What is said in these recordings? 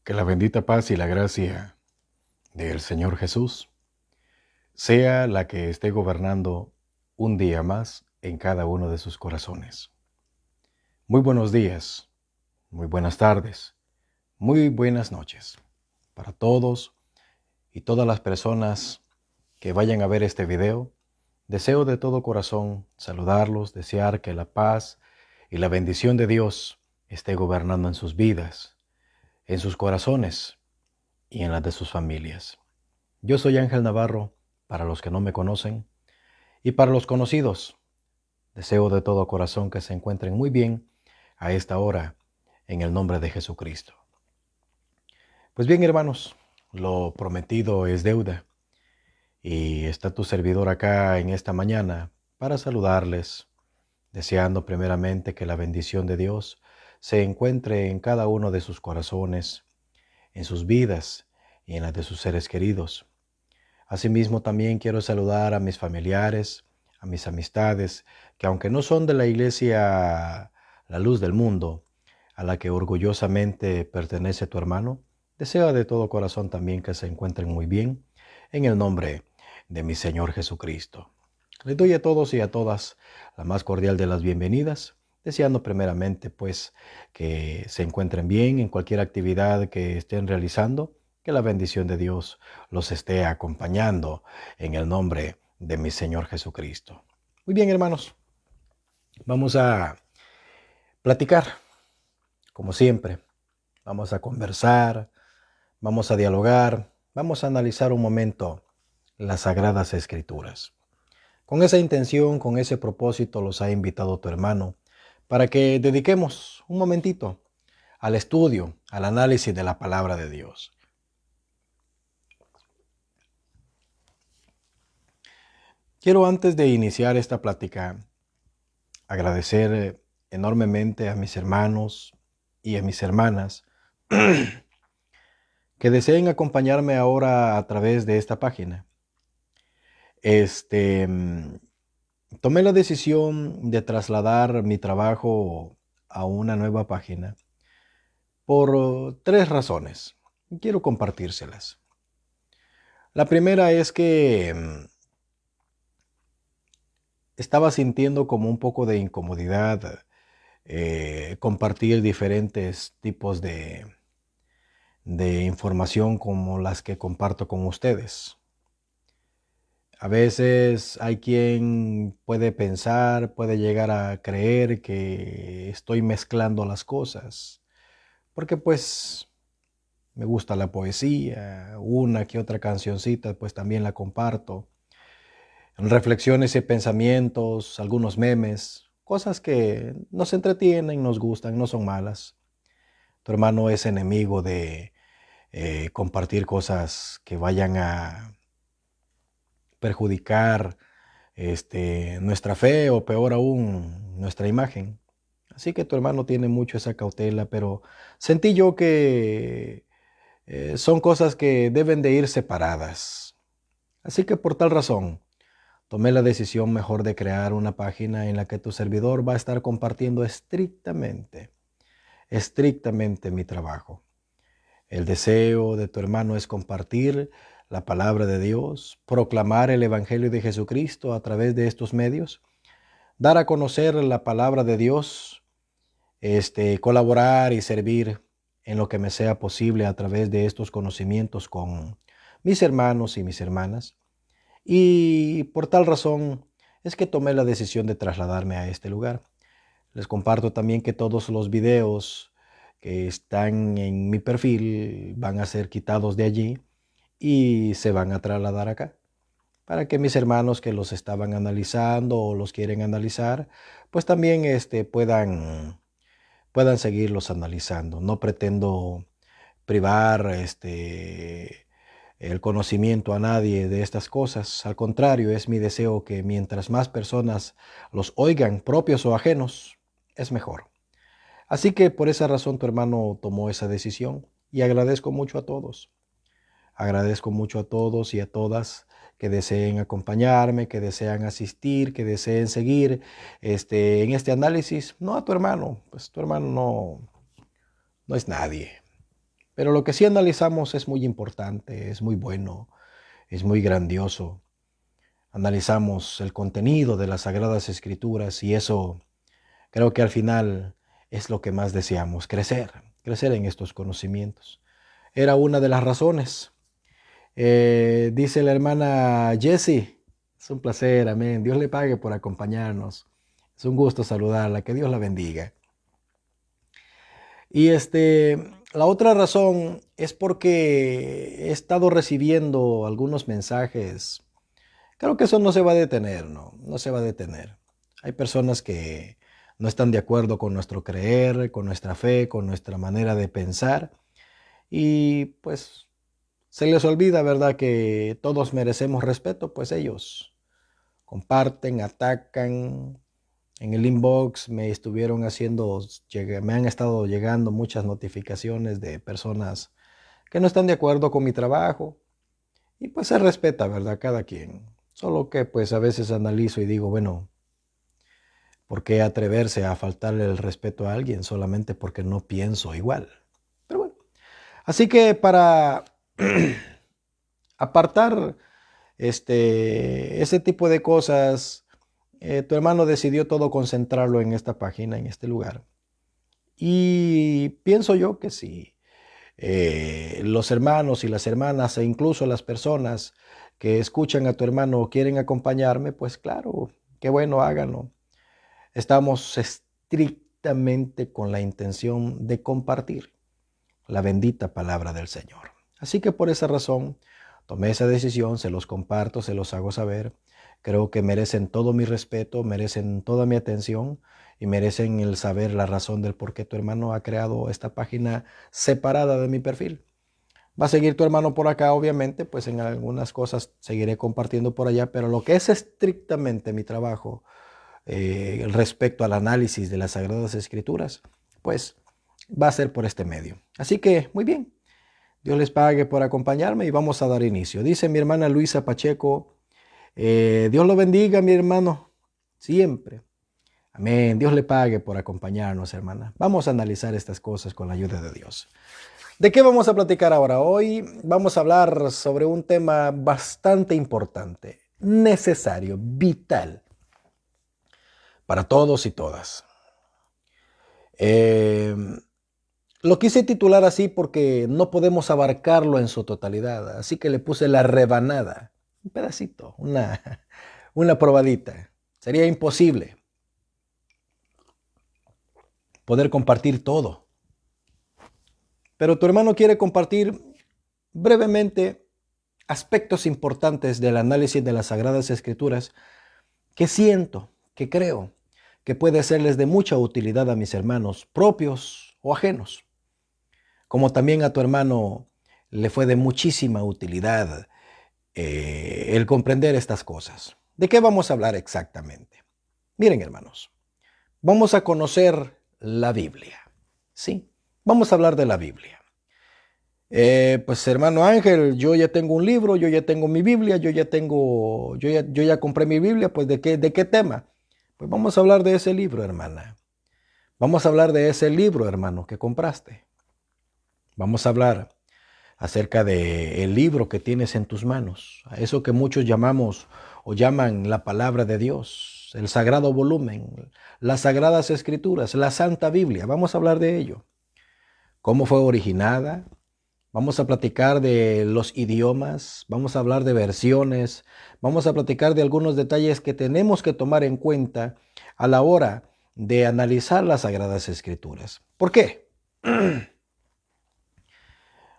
Que la bendita paz y la gracia del Señor Jesús sea la que esté gobernando un día más en cada uno de sus corazones. Muy buenos días, muy buenas tardes, muy buenas noches para todos y todas las personas que vayan a ver este video. Deseo de todo corazón saludarlos, desear que la paz y la bendición de Dios esté gobernando en sus vidas, en sus corazones y en las de sus familias. Yo soy Ángel Navarro, para los que no me conocen, y para los conocidos, deseo de todo corazón que se encuentren muy bien a esta hora, en el nombre de Jesucristo. Pues bien, hermanos, lo prometido es deuda, y está tu servidor acá en esta mañana para saludarles, deseando primeramente que la bendición de Dios se encuentre en cada uno de sus corazones, en sus vidas y en las de sus seres queridos. Asimismo, también quiero saludar a mis familiares, a mis amistades, que aunque no son de la iglesia La Luz del Mundo, a la que orgullosamente pertenece tu hermano, deseo de todo corazón también que se encuentren muy bien, en el nombre de mi Señor Jesucristo. Les doy a todos y a todas la más cordial de las bienvenidas, deseando primeramente pues que se encuentren bien en cualquier actividad que estén realizando, que la bendición de Dios los esté acompañando en el nombre de mi Señor Jesucristo. Muy bien, hermanos, vamos a platicar, como siempre. Vamos a conversar, vamos a dialogar, vamos a analizar un momento las Sagradas Escrituras. Con esa intención, con ese propósito, los ha invitado tu hermano para que dediquemos un momentito al estudio, al análisis de la palabra de Dios. Quiero, antes de iniciar esta plática, agradecer enormemente a mis hermanos y a mis hermanas que deseen acompañarme ahora a través de esta página. Tomé la decisión de trasladar mi trabajo a una nueva página por 3 razones. Quiero compartírselas. La primera es que estaba sintiendo como un poco de incomodidad compartir diferentes tipos de información como las que comparto con ustedes. A veces hay quien puede pensar, puede llegar a creer que estoy mezclando las cosas, porque pues me gusta la poesía, una que otra cancioncita pues también la comparto. Reflexiones y pensamientos, algunos memes, cosas que nos entretienen, nos gustan, no son malas. Tu hermano es enemigo de compartir cosas que vayan a perjudicar nuestra fe o peor aún nuestra imagen. Así que tu hermano tiene mucho esa cautela, pero sentí yo que son cosas que deben de ir separadas. Así que por tal razón tomé la decisión mejor de crear una página en la que tu servidor va a estar compartiendo estrictamente mi trabajo. El deseo de tu hermano es compartir la palabra de Dios, proclamar el Evangelio de Jesucristo a través de estos medios, dar a conocer la palabra de Dios, colaborar y servir en lo que me sea posible a través de estos conocimientos con mis hermanos y mis hermanas. Y por tal razón es que tomé la decisión de trasladarme a este lugar. Les comparto también que todos los videos que están en mi perfil van a ser quitados de allí y se van a trasladar acá, para que mis hermanos que los estaban analizando o los quieren analizar, pues también puedan seguirlos analizando. No pretendo privar el conocimiento a nadie de estas cosas. Al contrario, es mi deseo que mientras más personas los oigan, propios o ajenos, es mejor. Así que por esa razón tu hermano tomó esa decisión y agradezco mucho a todos. Agradezco mucho a todos y a todas que deseen acompañarme, que desean asistir, que deseen seguir en este análisis. No a tu hermano, pues tu hermano no es nadie. Pero lo que sí analizamos es muy importante, es muy bueno, es muy grandioso. Analizamos el contenido de las Sagradas Escrituras y eso creo que al final es lo que más deseamos, crecer en estos conocimientos. Era una de las razones. Dice la hermana Jessie, es un placer, amén. Dios le pague por acompañarnos. Es un gusto saludarla, que Dios la bendiga. Y la otra razón es porque he estado recibiendo algunos mensajes. Creo que eso no se va a detener, no se va a detener. Hay personas que no están de acuerdo con nuestro creer, con nuestra fe, con nuestra manera de pensar. Y pues se les olvida, ¿verdad?, que todos merecemos respeto, pues ellos comparten, atacan. En el inbox me han estado llegando muchas notificaciones de personas que no están de acuerdo con mi trabajo. Y pues se respeta, ¿verdad?, cada quien. Solo que pues a veces analizo y digo, bueno, ¿por qué atreverse a faltarle el respeto a alguien solamente porque no pienso igual? Pero bueno, así que para apartar ese tipo de cosas, tu hermano decidió todo concentrarlo en esta página, en este lugar. Y pienso yo que si los hermanos y las hermanas e incluso las personas que escuchan a tu hermano quieren acompañarme, pues claro, qué bueno, háganlo. Estamos estrictamente con la intención de compartir la bendita palabra del Señor. Así que por esa razón tomé esa decisión, se los comparto, se los hago saber. Creo que merecen todo mi respeto, merecen toda mi atención y merecen el saber la razón del por qué tu hermano ha creado esta página separada de mi perfil. Va a seguir tu hermano por acá, obviamente, pues en algunas cosas seguiré compartiendo por allá, pero lo que es estrictamente mi trabajo respecto al análisis de las Sagradas Escrituras, pues va a ser por este medio. Así que, muy bien. Dios les pague por acompañarme y vamos a dar inicio. Dice mi hermana Luisa Pacheco, Dios lo bendiga, mi hermano, siempre. Amén. Dios le pague por acompañarnos, hermana. Vamos a analizar estas cosas con la ayuda de Dios. ¿De qué vamos a platicar ahora? Hoy vamos a hablar sobre un tema bastante importante, necesario, vital, para todos y todas. Lo quise titular así porque no podemos abarcarlo en su totalidad, así que le puse la rebanada, un pedacito, una probadita. Sería imposible poder compartir todo. Pero tu hermano quiere compartir brevemente aspectos importantes del análisis de las Sagradas Escrituras que siento, que creo, que puede serles de mucha utilidad a mis hermanos propios o ajenos. Como también a tu hermano le fue de muchísima utilidad el comprender estas cosas. ¿De qué vamos a hablar exactamente? Miren, hermanos, vamos a conocer la Biblia. ¿Sí? Vamos a hablar de la Biblia. Pues hermano Ángel, yo ya tengo un libro, yo ya tengo mi Biblia, yo ya compré mi Biblia, pues ¿de qué tema? Pues vamos a hablar de ese libro, hermana. Vamos a hablar de ese libro, hermano, que compraste. Vamos a hablar acerca del libro que tienes en tus manos, a eso que muchos llamamos o llaman la palabra de Dios, el sagrado volumen, las sagradas escrituras, la Santa Biblia. Vamos a hablar de ello. ¿Cómo fue originada? Vamos a platicar de los idiomas, vamos a hablar de versiones, vamos a platicar de algunos detalles que tenemos que tomar en cuenta a la hora de analizar las Sagradas Escrituras. ¿Por qué?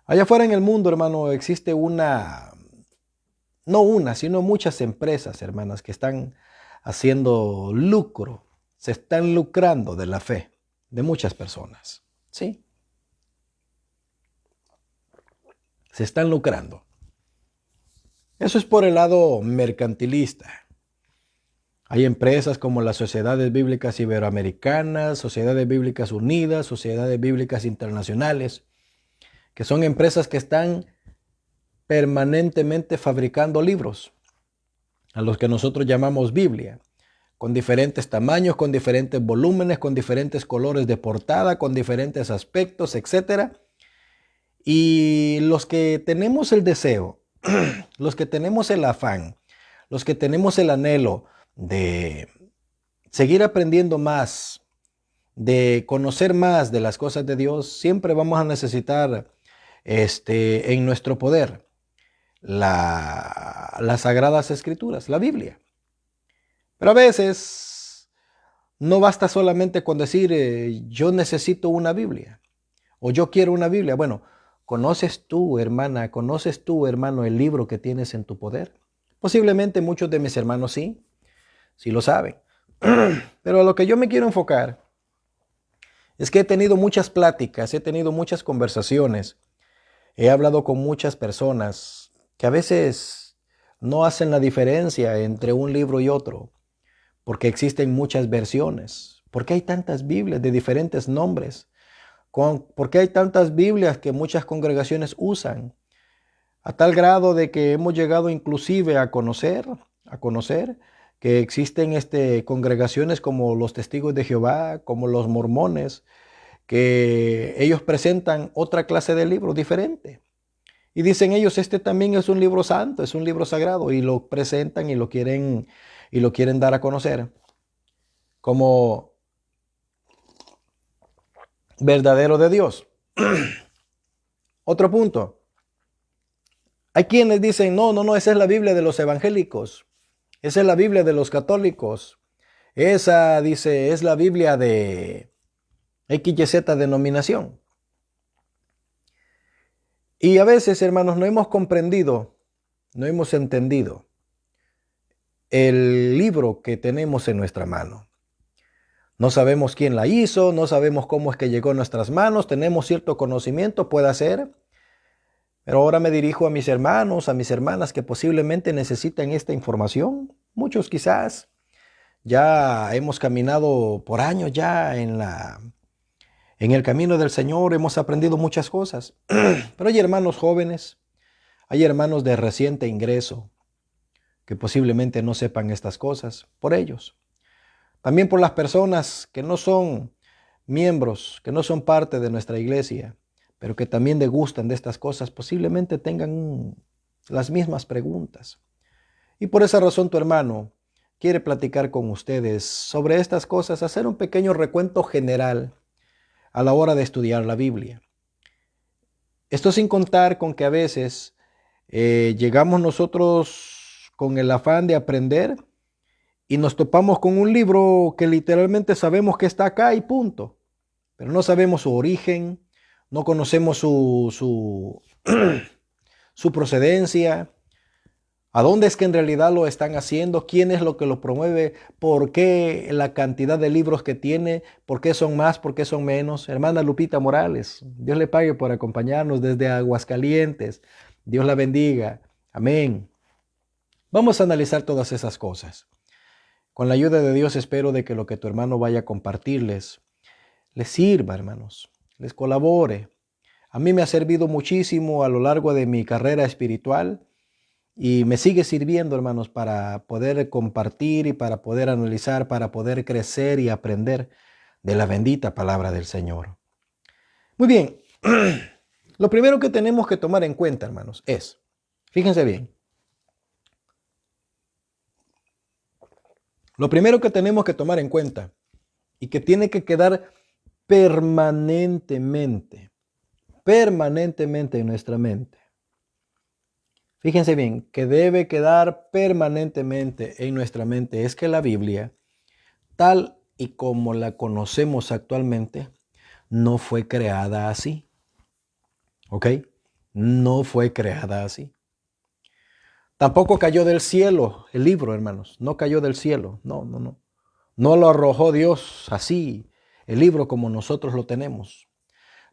Allá afuera en el mundo, hermano, existe no una, sino muchas empresas, hermanas, que están haciendo lucro, se están lucrando de la fe de muchas personas, ¿sí? Se están lucrando. Eso es por el lado mercantilista. Hay empresas como las Sociedades Bíblicas Iberoamericanas, Sociedades Bíblicas Unidas, Sociedades Bíblicas Internacionales, que son empresas que están permanentemente fabricando libros, a los que nosotros llamamos Biblia, con diferentes tamaños, con diferentes volúmenes, con diferentes colores de portada, con diferentes aspectos, etc. Y los que tenemos el deseo, los que tenemos el afán, los que tenemos el anhelo de seguir aprendiendo más, de conocer más de las cosas de Dios, siempre vamos a necesitar en nuestro poder las Sagradas Escrituras, la Biblia. Pero a veces no basta solamente con decir yo necesito una Biblia o yo quiero una Biblia. Bueno, ¿conoces tú, hermana, conoces tú, hermano, el libro que tienes en tu poder? Posiblemente muchos de mis hermanos sí lo saben. Pero a lo que yo me quiero enfocar es que he tenido muchas pláticas, he tenido muchas conversaciones, he hablado con muchas personas que a veces no hacen la diferencia entre un libro y otro, porque existen muchas versiones. ¿Por qué hay tantas Biblias de diferentes nombres? ¿Por qué hay tantas Biblias que muchas congregaciones usan? A tal grado de que hemos llegado inclusive a conocer que existen congregaciones como los Testigos de Jehová, como los mormones, que ellos presentan otra clase de libro diferente. Y dicen ellos, este también es un libro santo, es un libro sagrado, y lo presentan y lo quieren dar a conocer como verdadero de Dios. Otro punto. Hay quienes dicen, no, esa es la Biblia de los evangélicos. Esa es la Biblia de los católicos. Esa, dice, es la Biblia de XYZ denominación. Y a veces, hermanos, no hemos comprendido, no hemos entendido el libro que tenemos en nuestra mano. No sabemos quién la hizo, no sabemos cómo es que llegó a nuestras manos, tenemos cierto conocimiento, puede ser, pero ahora me dirijo a mis hermanos, a mis hermanas que posiblemente necesitan esta información. Muchos quizás ya hemos caminado por años ya en el camino del Señor, hemos aprendido muchas cosas. Pero hay hermanos jóvenes, hay hermanos de reciente ingreso que posiblemente no sepan estas cosas, por ellos. También por las personas que no son miembros, que no son parte de nuestra iglesia, pero que también degustan de estas cosas, posiblemente tengan las mismas preguntas. Y por esa razón tu hermano quiere platicar con ustedes sobre estas cosas, hacer un pequeño recuento general a la hora de estudiar la Biblia. Esto sin contar con que a veces llegamos nosotros con el afán de aprender y nos topamos con un libro que literalmente sabemos que está acá y punto, pero no sabemos su origen, no conocemos su procedencia, a dónde es que en realidad lo están haciendo, quién es lo que lo promueve, por qué la cantidad de libros que tiene, por qué son más, por qué son menos. Hermana Lupita Morales, Dios le pague por acompañarnos desde Aguascalientes. Dios la bendiga. Amén. Vamos a analizar todas esas cosas. Con la ayuda de Dios espero de que lo que tu hermano vaya a compartirles les sirva, hermanos, les colabore. A mí me ha servido muchísimo a lo largo de mi carrera espiritual y me sigue sirviendo, hermanos, para poder compartir y para poder analizar, para poder crecer y aprender de la bendita palabra del Señor. Muy bien, lo primero que tenemos que tomar en cuenta, hermanos, es, fíjense bien, lo primero que tenemos que tomar en cuenta y que tiene que quedar permanentemente en nuestra mente. Fíjense bien, que debe quedar permanentemente en nuestra mente es que la Biblia, tal y como la conocemos actualmente, no fue creada así. ¿Ok? No fue creada así. Tampoco cayó del cielo el libro, hermanos. No cayó del cielo. No. No lo arrojó Dios así, el libro como nosotros lo tenemos.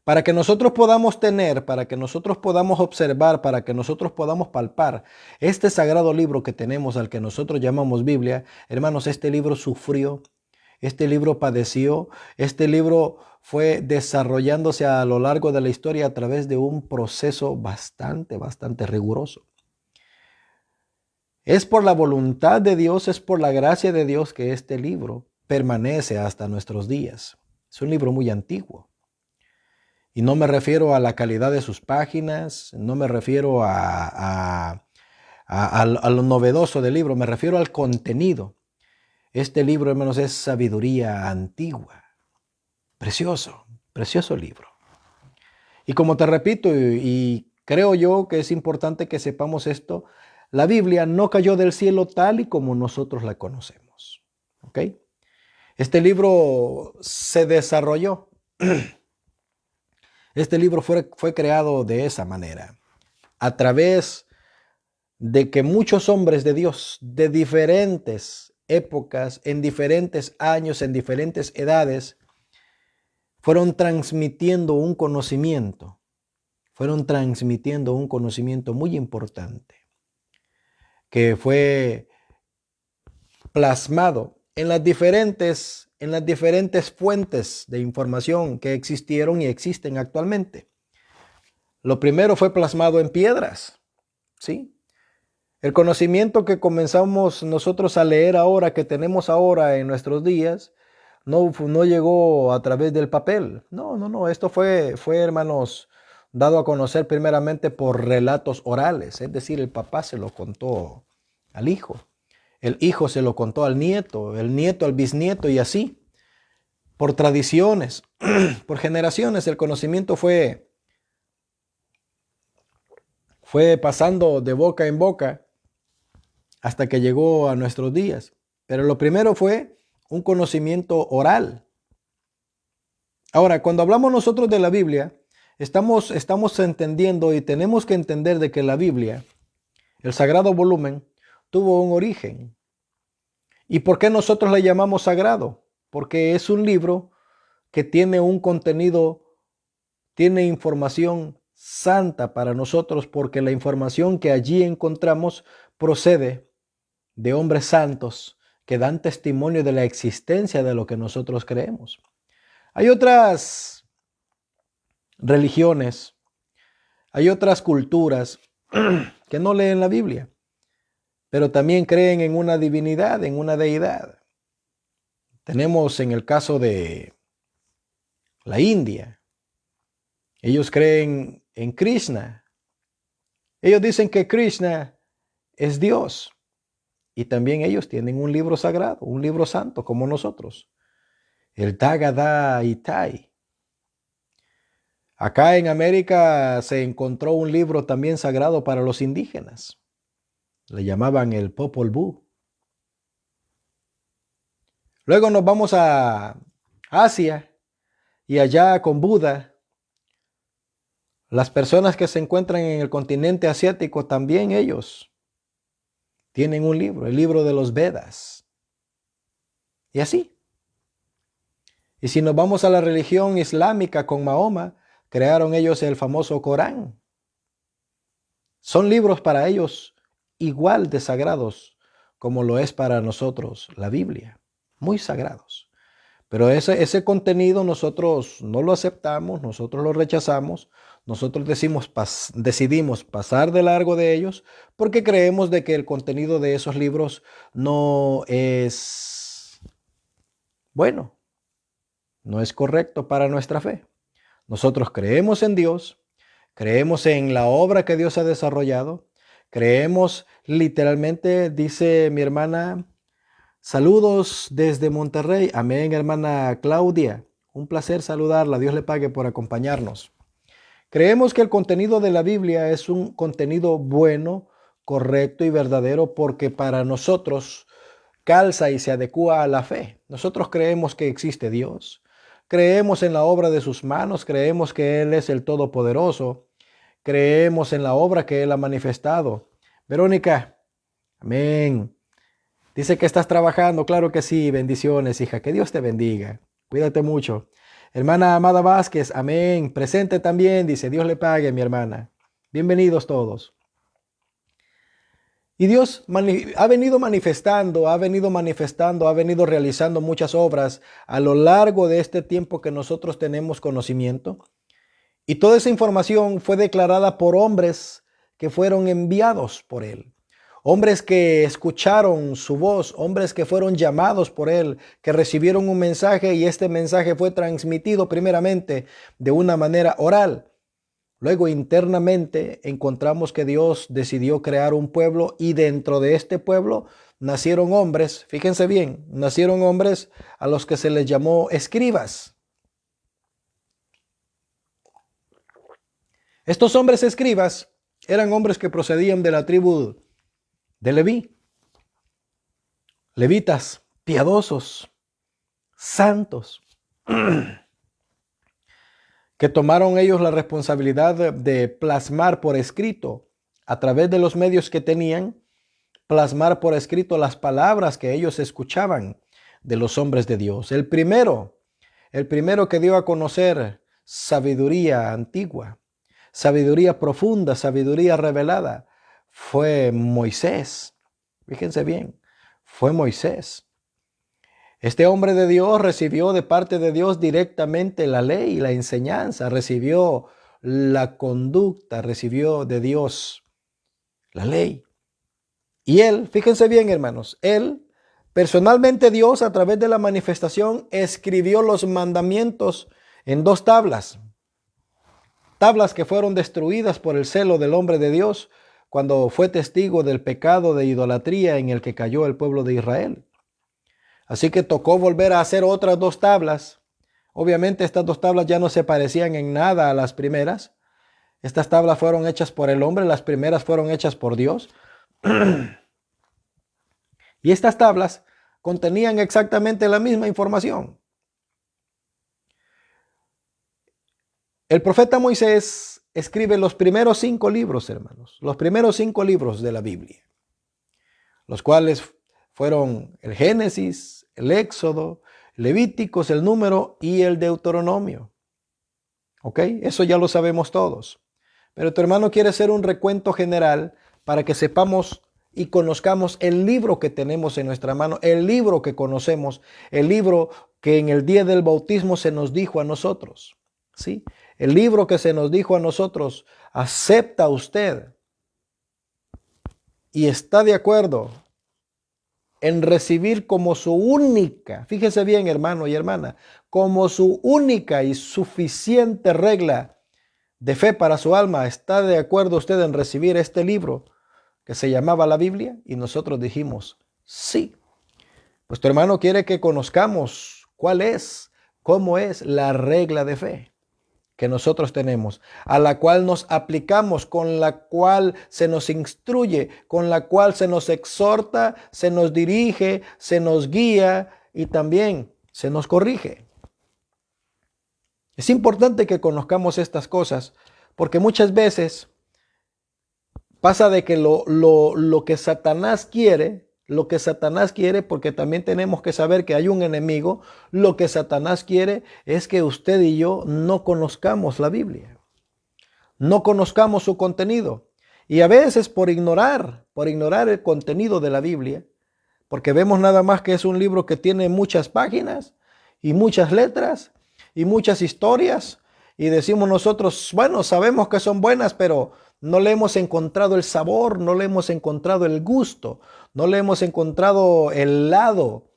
Para que nosotros podamos tener, para que nosotros podamos observar, para que nosotros podamos palpar este sagrado libro que tenemos, al que nosotros llamamos Biblia, hermanos, este libro sufrió, este libro padeció, este libro fue desarrollándose a lo largo de la historia a través de un proceso bastante riguroso. Es por la voluntad de Dios, es por la gracia de Dios que este libro permanece hasta nuestros días. Es un libro muy antiguo. Y no me refiero a la calidad de sus páginas, no me refiero a lo novedoso del libro, me refiero al contenido. Este libro, hermanos, es sabiduría antigua. Precioso, precioso libro. Y como te repito, y creo yo que es importante que sepamos esto, la Biblia no cayó del cielo tal y como nosotros la conocemos. ¿Ok? Este libro se desarrolló. Este libro fue creado de esa manera, a través de que muchos hombres de Dios de diferentes épocas, en diferentes años, en diferentes edades, fueron transmitiendo un conocimiento muy importante, que fue plasmado en las diferentes fuentes de información que existieron y existen actualmente. Lo primero fue plasmado en piedras, ¿sí? El conocimiento que comenzamos nosotros a leer ahora, que tenemos ahora en nuestros días, no llegó a través del papel. No. Esto fue, hermanos, dado a conocer primeramente por relatos orales. Es decir, el papá se lo contó al hijo. El hijo se lo contó al nieto, el nieto al bisnieto y así. Por tradiciones, por generaciones, el conocimiento fue pasando de boca en boca hasta que llegó a nuestros días. Pero lo primero fue un conocimiento oral. Ahora, cuando hablamos nosotros de la Biblia, estamos entendiendo y tenemos que entender de que la Biblia, el sagrado volumen, tuvo un origen. ¿Y por qué nosotros la llamamos sagrado? Porque es un libro que tiene un contenido, tiene información santa para nosotros, porque la información que allí encontramos procede de hombres santos que dan testimonio de la existencia de lo que nosotros creemos. Hay otras religiones, hay otras culturas que no leen la Biblia, pero también creen en una divinidad, en una deidad. Tenemos en el caso de la India, ellos creen en Krishna. Ellos dicen que Krishna es Dios. Y también ellos tienen un libro sagrado, un libro santo como nosotros, el Bhagavad Gita. Acá en América se encontró un libro también sagrado para los indígenas. Le llamaban el Popol Vuh. Luego nos vamos a Asia y allá con Buda. Las personas que se encuentran en el continente asiático también ellos tienen un libro, el libro de los Vedas. Y así. Y si nos vamos a la religión islámica con Mahoma, crearon ellos el famoso Corán. Son libros para ellos igual de sagrados como lo es para nosotros la Biblia. Muy sagrados. Pero ese contenido nosotros no lo aceptamos, nosotros lo rechazamos, nosotros decidimos pasar de largo de ellos porque creemos de que el contenido de esos libros no es bueno, no es correcto para nuestra fe. Nosotros creemos en Dios, creemos en la obra que Dios ha desarrollado, creemos literalmente, dice mi hermana, saludos desde Monterrey. Amén, hermana Claudia. Un placer saludarla. Dios le pague por acompañarnos. Creemos que el contenido de la Biblia es un contenido bueno, correcto y verdadero porque para nosotros calza y se adecúa a la fe. Nosotros creemos que existe Dios. Creemos en la obra de sus manos. Creemos que Él es el Todopoderoso. Creemos en la obra que Él ha manifestado. Verónica, amén. Dice que estás trabajando. Claro que sí. Bendiciones, hija. Que Dios te bendiga. Cuídate mucho. Hermana Amada Vázquez, amén. Presente también, dice. Dios le pague, mi hermana. Bienvenidos todos. Y Dios ha venido manifestando, ha venido realizando muchas obras a lo largo de este tiempo que nosotros tenemos conocimiento. Y toda esa información fue declarada por hombres que fueron enviados por Él. hombres que escucharon su voz, hombres que fueron llamados por él, que recibieron un mensaje y este mensaje fue transmitido primeramente de una manera oral. Luego internamente encontramos que Dios decidió crear un pueblo y dentro de este pueblo nacieron hombres, fíjense bien, nacieron hombres a los que se les llamó escribas. Estos hombres escribas eran hombres que procedían de la tribu de Leví, levitas, piadosos, santos, que tomaron ellos la responsabilidad de plasmar por escrito, a través de los medios que tenían, plasmar por escrito las palabras que ellos escuchaban de los hombres de Dios. El primero que dio a conocer sabiduría antigua, sabiduría profunda, sabiduría revelada, fue Moisés. Fíjense bien, fue Moisés. Este hombre de Dios recibió de parte de Dios directamente la ley, la enseñanza, recibió la conducta, recibió de Dios la ley. Y él, fíjense bien, hermanos, él, personalmente Dios, a través de la manifestación, escribió los mandamientos en 2 tablas. Tablas que fueron destruidas por el celo del hombre de Dios cuando fue testigo del pecado de idolatría en el que cayó el pueblo de Israel. Así que tocó volver a hacer otras 2 tablas. Obviamente estas 2 tablas ya no se parecían en nada a las primeras. Estas tablas fueron hechas por el hombre, las primeras fueron hechas por Dios. Y estas tablas contenían exactamente la misma información. El profeta Moisés escribe los primeros 5 libros, hermanos, los primeros 5 libros de la Biblia, los cuales fueron el Génesis, el Éxodo, Levíticos, el Número y el Deuteronomio. ¿Ok? Eso ya lo sabemos todos. Pero tu hermano quiere hacer un recuento general para que sepamos y conozcamos el libro que tenemos en nuestra mano, el libro que conocemos, el libro que en el día del bautismo se nos dijo a nosotros. ¿Sí? El libro que se nos dijo a nosotros, ¿acepta usted y está de acuerdo en recibir como su única, fíjese bien, hermano y hermana, como su única y suficiente regla de fe para su alma? ¿Está de acuerdo usted en recibir este libro que se llamaba la Biblia? Y nosotros dijimos, sí. Pues tu hermano quiere que conozcamos cuál es, cómo es la regla de fe que nosotros tenemos, a la cual nos aplicamos, con la cual se nos instruye, con la cual se nos exhorta, se nos dirige, se nos guía y también se nos corrige. Es importante que conozcamos estas cosas porque muchas veces pasa de que lo que Satanás quiere, porque también tenemos que saber que hay un enemigo, lo que Satanás quiere es que usted y yo no conozcamos la Biblia, no conozcamos su contenido. Y a veces por ignorar el contenido de la Biblia, porque vemos nada más que es un libro que tiene muchas páginas y muchas letras y muchas historias, y decimos nosotros, bueno, sabemos que son buenas, pero no le hemos encontrado el sabor, no le hemos encontrado el gusto, no le hemos encontrado el lado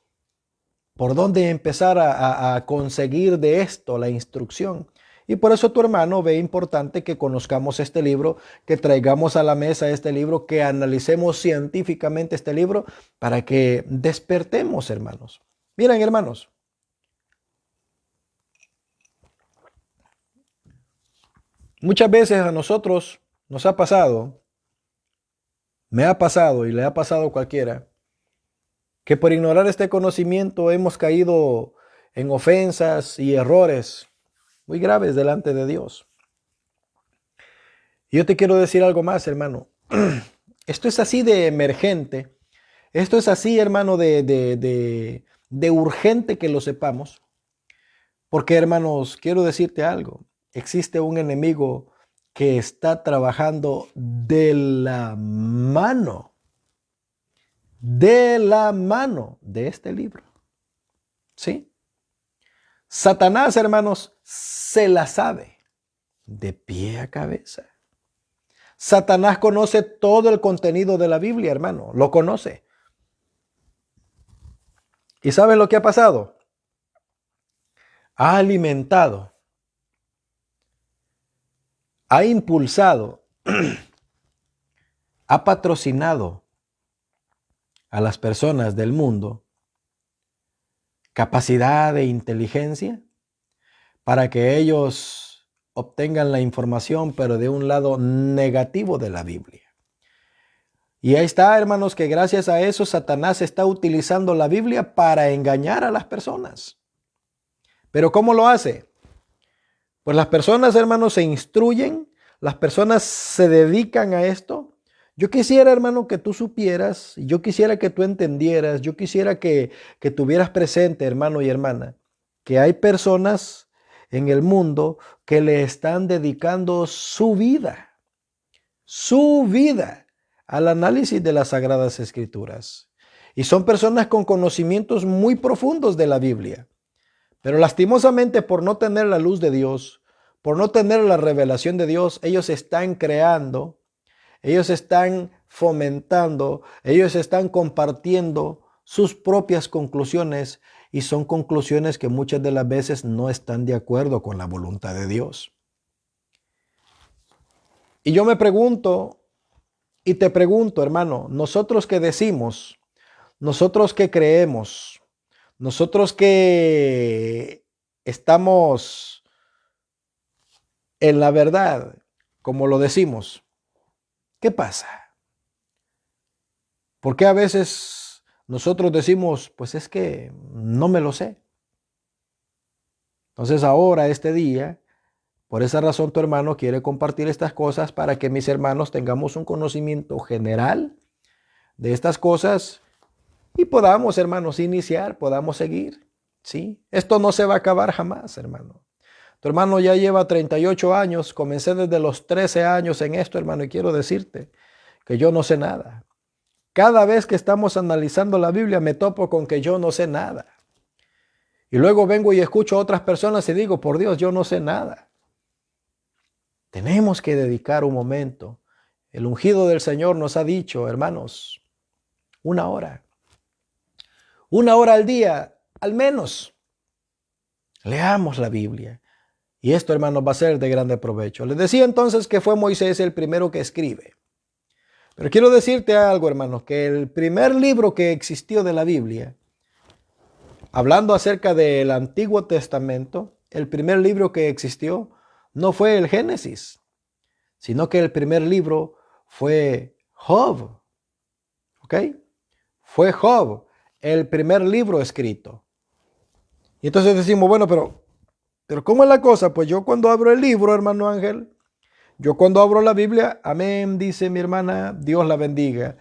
por donde empezar a conseguir de esto la instrucción. Y por eso tu hermano ve importante que conozcamos este libro, que traigamos a la mesa este libro, que analicemos científicamente este libro para que despertemos, hermanos. Miren, hermanos, muchas veces a nosotros nos ha pasado, me ha pasado y le ha pasado a cualquiera, que por ignorar este conocimiento hemos caído en ofensas y errores muy graves delante de Dios. Y yo te quiero decir algo más, hermano. Esto es así de emergente, esto es así, hermano, de urgente que lo sepamos, porque, hermanos, quiero decirte algo. Existe un enemigo que está trabajando de la mano de este libro. ¿Sí? Satanás, hermanos, se la sabe de pie a cabeza. Satanás conoce todo el contenido de la Biblia, hermano. Lo conoce. ¿Y sabes lo que ha pasado? Ha alimentado, ha impulsado, ha patrocinado a las personas del mundo capacidad de inteligencia para que ellos obtengan la información, pero de un lado negativo de la Biblia. Y ahí está, hermanos, que gracias a eso Satanás está utilizando la Biblia para engañar a las personas. ¿Pero cómo lo hace? Pues las personas, hermanos, se instruyen, las personas se dedican a esto. Yo quisiera, hermano, que tú supieras, yo quisiera que tú entendieras, yo quisiera que tuvieras presente, hermano y hermana, que hay personas en el mundo que le están dedicando su vida al análisis de las Sagradas Escrituras. Y son personas con conocimientos muy profundos de la Biblia. Pero lastimosamente, por no tener la luz de Dios, por no tener la revelación de Dios, ellos están creando, ellos están fomentando, ellos están compartiendo sus propias conclusiones, y son conclusiones que muchas de las veces no están de acuerdo con la voluntad de Dios. Y yo me pregunto, y te pregunto, hermano, nosotros que decimos, nosotros que creemos, nosotros que estamos en la verdad, como lo decimos, ¿qué pasa? ¿Por qué a veces nosotros decimos, pues es que no me lo sé? Entonces ahora, este día, por esa razón tu hermano quiere compartir estas cosas para que mis hermanos tengamos un conocimiento general de estas cosas y podamos, hermanos, iniciar, podamos seguir. ¿Sí? Esto no se va a acabar jamás, hermano. Tu hermano ya lleva 38 años, comencé desde los 13 años en esto, hermano, y quiero decirte que yo no sé nada. Cada vez que estamos analizando la Biblia me topo con que yo no sé nada. Y luego vengo y escucho a otras personas y digo, por Dios, yo no sé nada. Tenemos que dedicar un momento. El ungido del Señor nos ha dicho, hermanos, 1 hora. 1 hora al día, al menos. Leamos la Biblia. Y esto, hermanos, va a ser de grande provecho. Les decía entonces que fue Moisés el primero que escribe. Pero quiero decirte algo, hermanos, que el primer libro que existió de la Biblia, hablando acerca del Antiguo Testamento, el primer libro que existió no fue el Génesis, sino que el primer libro fue Job. ¿Ok? Fue Job, el primer libro escrito. Y entonces decimos, bueno, pero ¿cómo es la cosa? Pues yo cuando abro el libro, hermano Ángel, yo cuando abro la Biblia, amén, dice mi hermana, Dios la bendiga.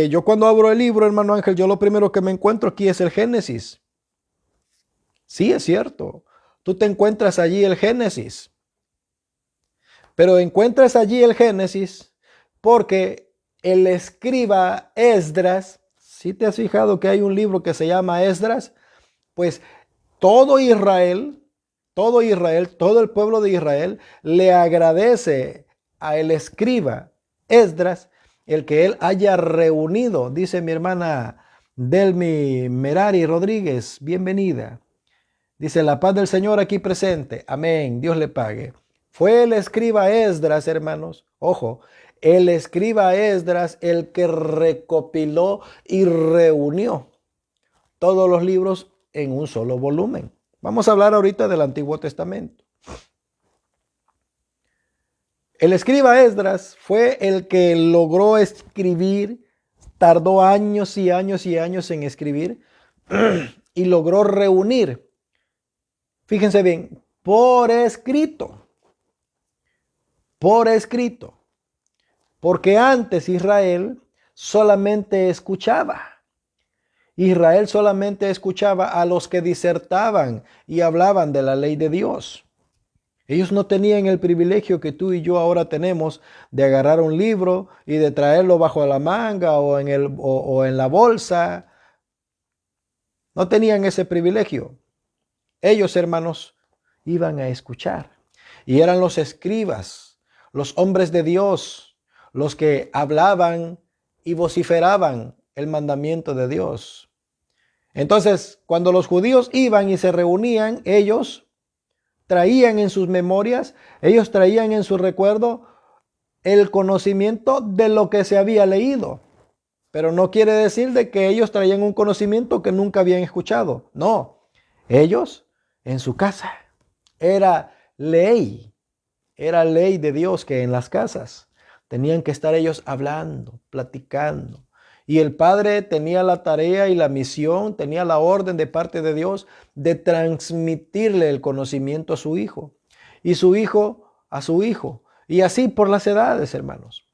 Yo cuando abro el libro, hermano Ángel, yo lo primero que me encuentro aquí es el Génesis. Sí, es cierto. Tú te encuentras allí el Génesis. Pero encuentras allí el Génesis porque el escriba Esdras, si te has fijado que hay un libro que se llama Esdras, pues todo Israel, todo el pueblo de Israel le agradece a el escriba Esdras el que él haya reunido, dice mi hermana Delmi Merari Rodríguez, bienvenida. Dice, la paz del Señor aquí presente, amén, Dios le pague. Fue el escriba Esdras, hermanos, ojo, el escriba Esdras el que recopiló y reunió todos los libros en un solo volumen. Vamos a hablar ahorita del Antiguo Testamento. El escriba Esdras fue el que logró escribir, tardó años y años y años en escribir y logró reunir, fíjense bien, por escrito, porque antes Israel solamente escuchaba. Israel solamente escuchaba a los que disertaban y hablaban de la ley de Dios. Ellos no tenían el privilegio que tú y yo ahora tenemos de agarrar un libro y de traerlo bajo la manga o en la bolsa. No tenían ese privilegio. Ellos, hermanos, iban a escuchar. Y eran los escribas, los hombres de Dios, los que hablaban y vociferaban el mandamiento de Dios. Entonces, cuando los judíos iban y se reunían, ellos traían en sus memorias, ellos traían en su recuerdo el conocimiento de lo que se había leído. Pero no quiere decir de que ellos traían un conocimiento que nunca habían escuchado. No, ellos en su casa. Era ley de Dios que en las casas tenían que estar ellos hablando, platicando. Y el padre tenía la tarea y la misión, tenía la orden de parte de Dios de transmitirle el conocimiento a su hijo. Y su hijo a su hijo. Y así por las edades, hermanos.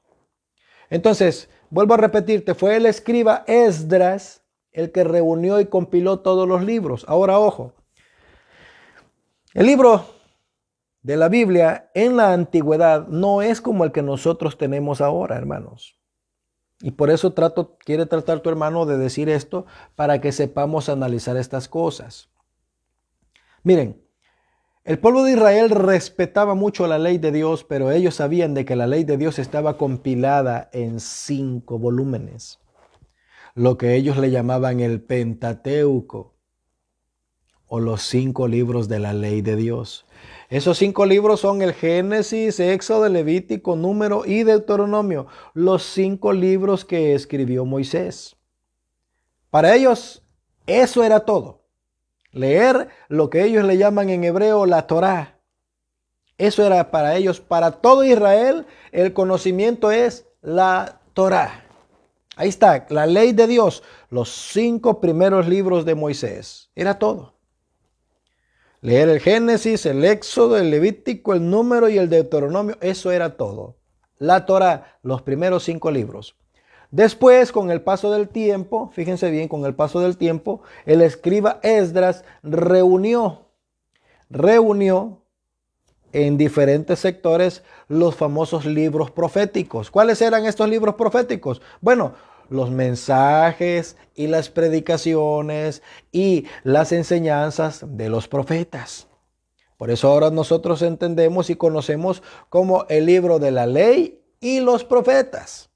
Entonces, vuelvo a repetirte, fue el escriba Esdras el que reunió y compiló todos los libros. Ahora, ojo, el libro de la Biblia en la antigüedad no es como el que nosotros tenemos ahora, hermanos. Y por eso quiere tratar tu hermano de decir esto para que sepamos analizar estas cosas. Miren, el pueblo de Israel respetaba mucho la ley de Dios, pero ellos sabían de que la ley de Dios estaba compilada en 5 volúmenes, lo que ellos le llamaban el Pentateuco, o los 5 libros de la ley de Dios. Esos 5 libros son el Génesis, Éxodo, Levítico, Número y Deuteronomio, los 5 libros que escribió Moisés. Para ellos, eso era todo. Leer lo que ellos le llaman en hebreo la Torá. Eso era para ellos, para todo Israel, el conocimiento es la Torá. Ahí está, la ley de Dios, los 5 primeros libros de Moisés. Era todo. Leer el Génesis, el Éxodo, el Levítico, el Número y el Deuteronomio, eso era todo. La Torá, los primeros 5 libros. Después, con el paso del tiempo, fíjense bien, con el paso del tiempo, el escriba Esdras reunió en diferentes sectores los famosos libros proféticos. ¿Cuáles eran estos libros proféticos? Bueno, los mensajes y las predicaciones y las enseñanzas de los profetas. Por eso ahora nosotros entendemos y conocemos como el libro de la ley y los profetas.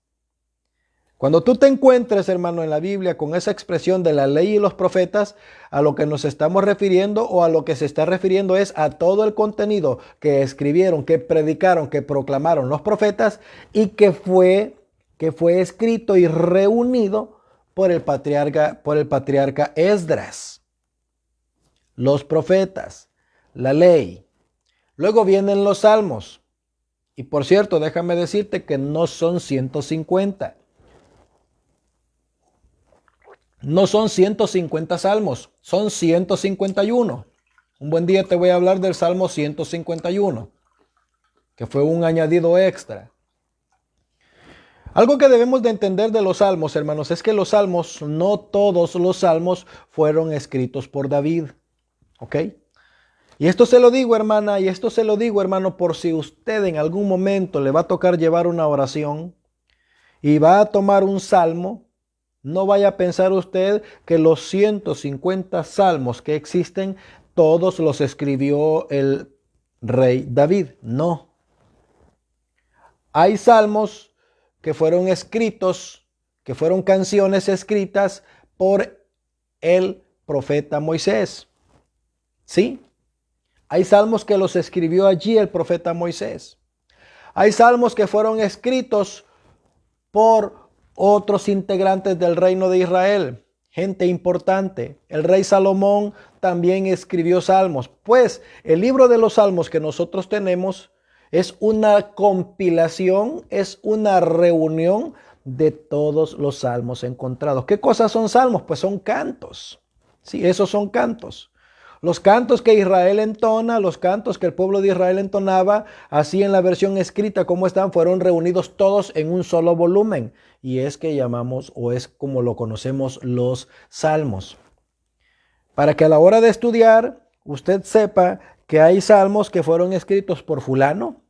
Cuando tú te encuentres, hermano, en la Biblia con esa expresión de la ley y los profetas, a lo que nos estamos refiriendo o a lo que se está refiriendo es a todo el contenido que escribieron, que predicaron, que proclamaron los profetas y que fue escrito y reunido por el patriarca Esdras. Los profetas, la ley. Luego vienen los salmos. Y por cierto, déjame decirte que no son 150. No son 150 salmos, son 151. Un buen día te voy a hablar del Salmo 151, que fue un añadido extra. Algo que debemos de entender de los salmos, hermanos, es que los salmos, no todos los salmos fueron escritos por David. ¿Ok? Y esto se lo digo, hermana, y esto se lo digo, hermano, por si usted en algún momento le va a tocar llevar una oración y va a tomar un salmo. No vaya a pensar usted que los 150 salmos que existen, todos los escribió el rey David. No. Hay salmos que fueron escritos, que fueron canciones escritas por el profeta Moisés. ¿Sí? Hay salmos que los escribió allí el profeta Moisés. Hay salmos que fueron escritos por otros integrantes del reino de Israel, gente importante. El rey Salomón también escribió salmos. Pues el libro de los salmos que nosotros tenemos es una compilación, es una reunión de todos los salmos encontrados. ¿Qué cosas son salmos? Pues son cantos. Sí, esos son cantos. Los cantos que Israel entona, los cantos que el pueblo de Israel entonaba, así en la versión escrita como están, fueron reunidos todos en un solo volumen. Y es que llamamos, o es como lo conocemos, los salmos. Para que a la hora de estudiar, usted sepa que hay salmos que fueron escritos por fulano,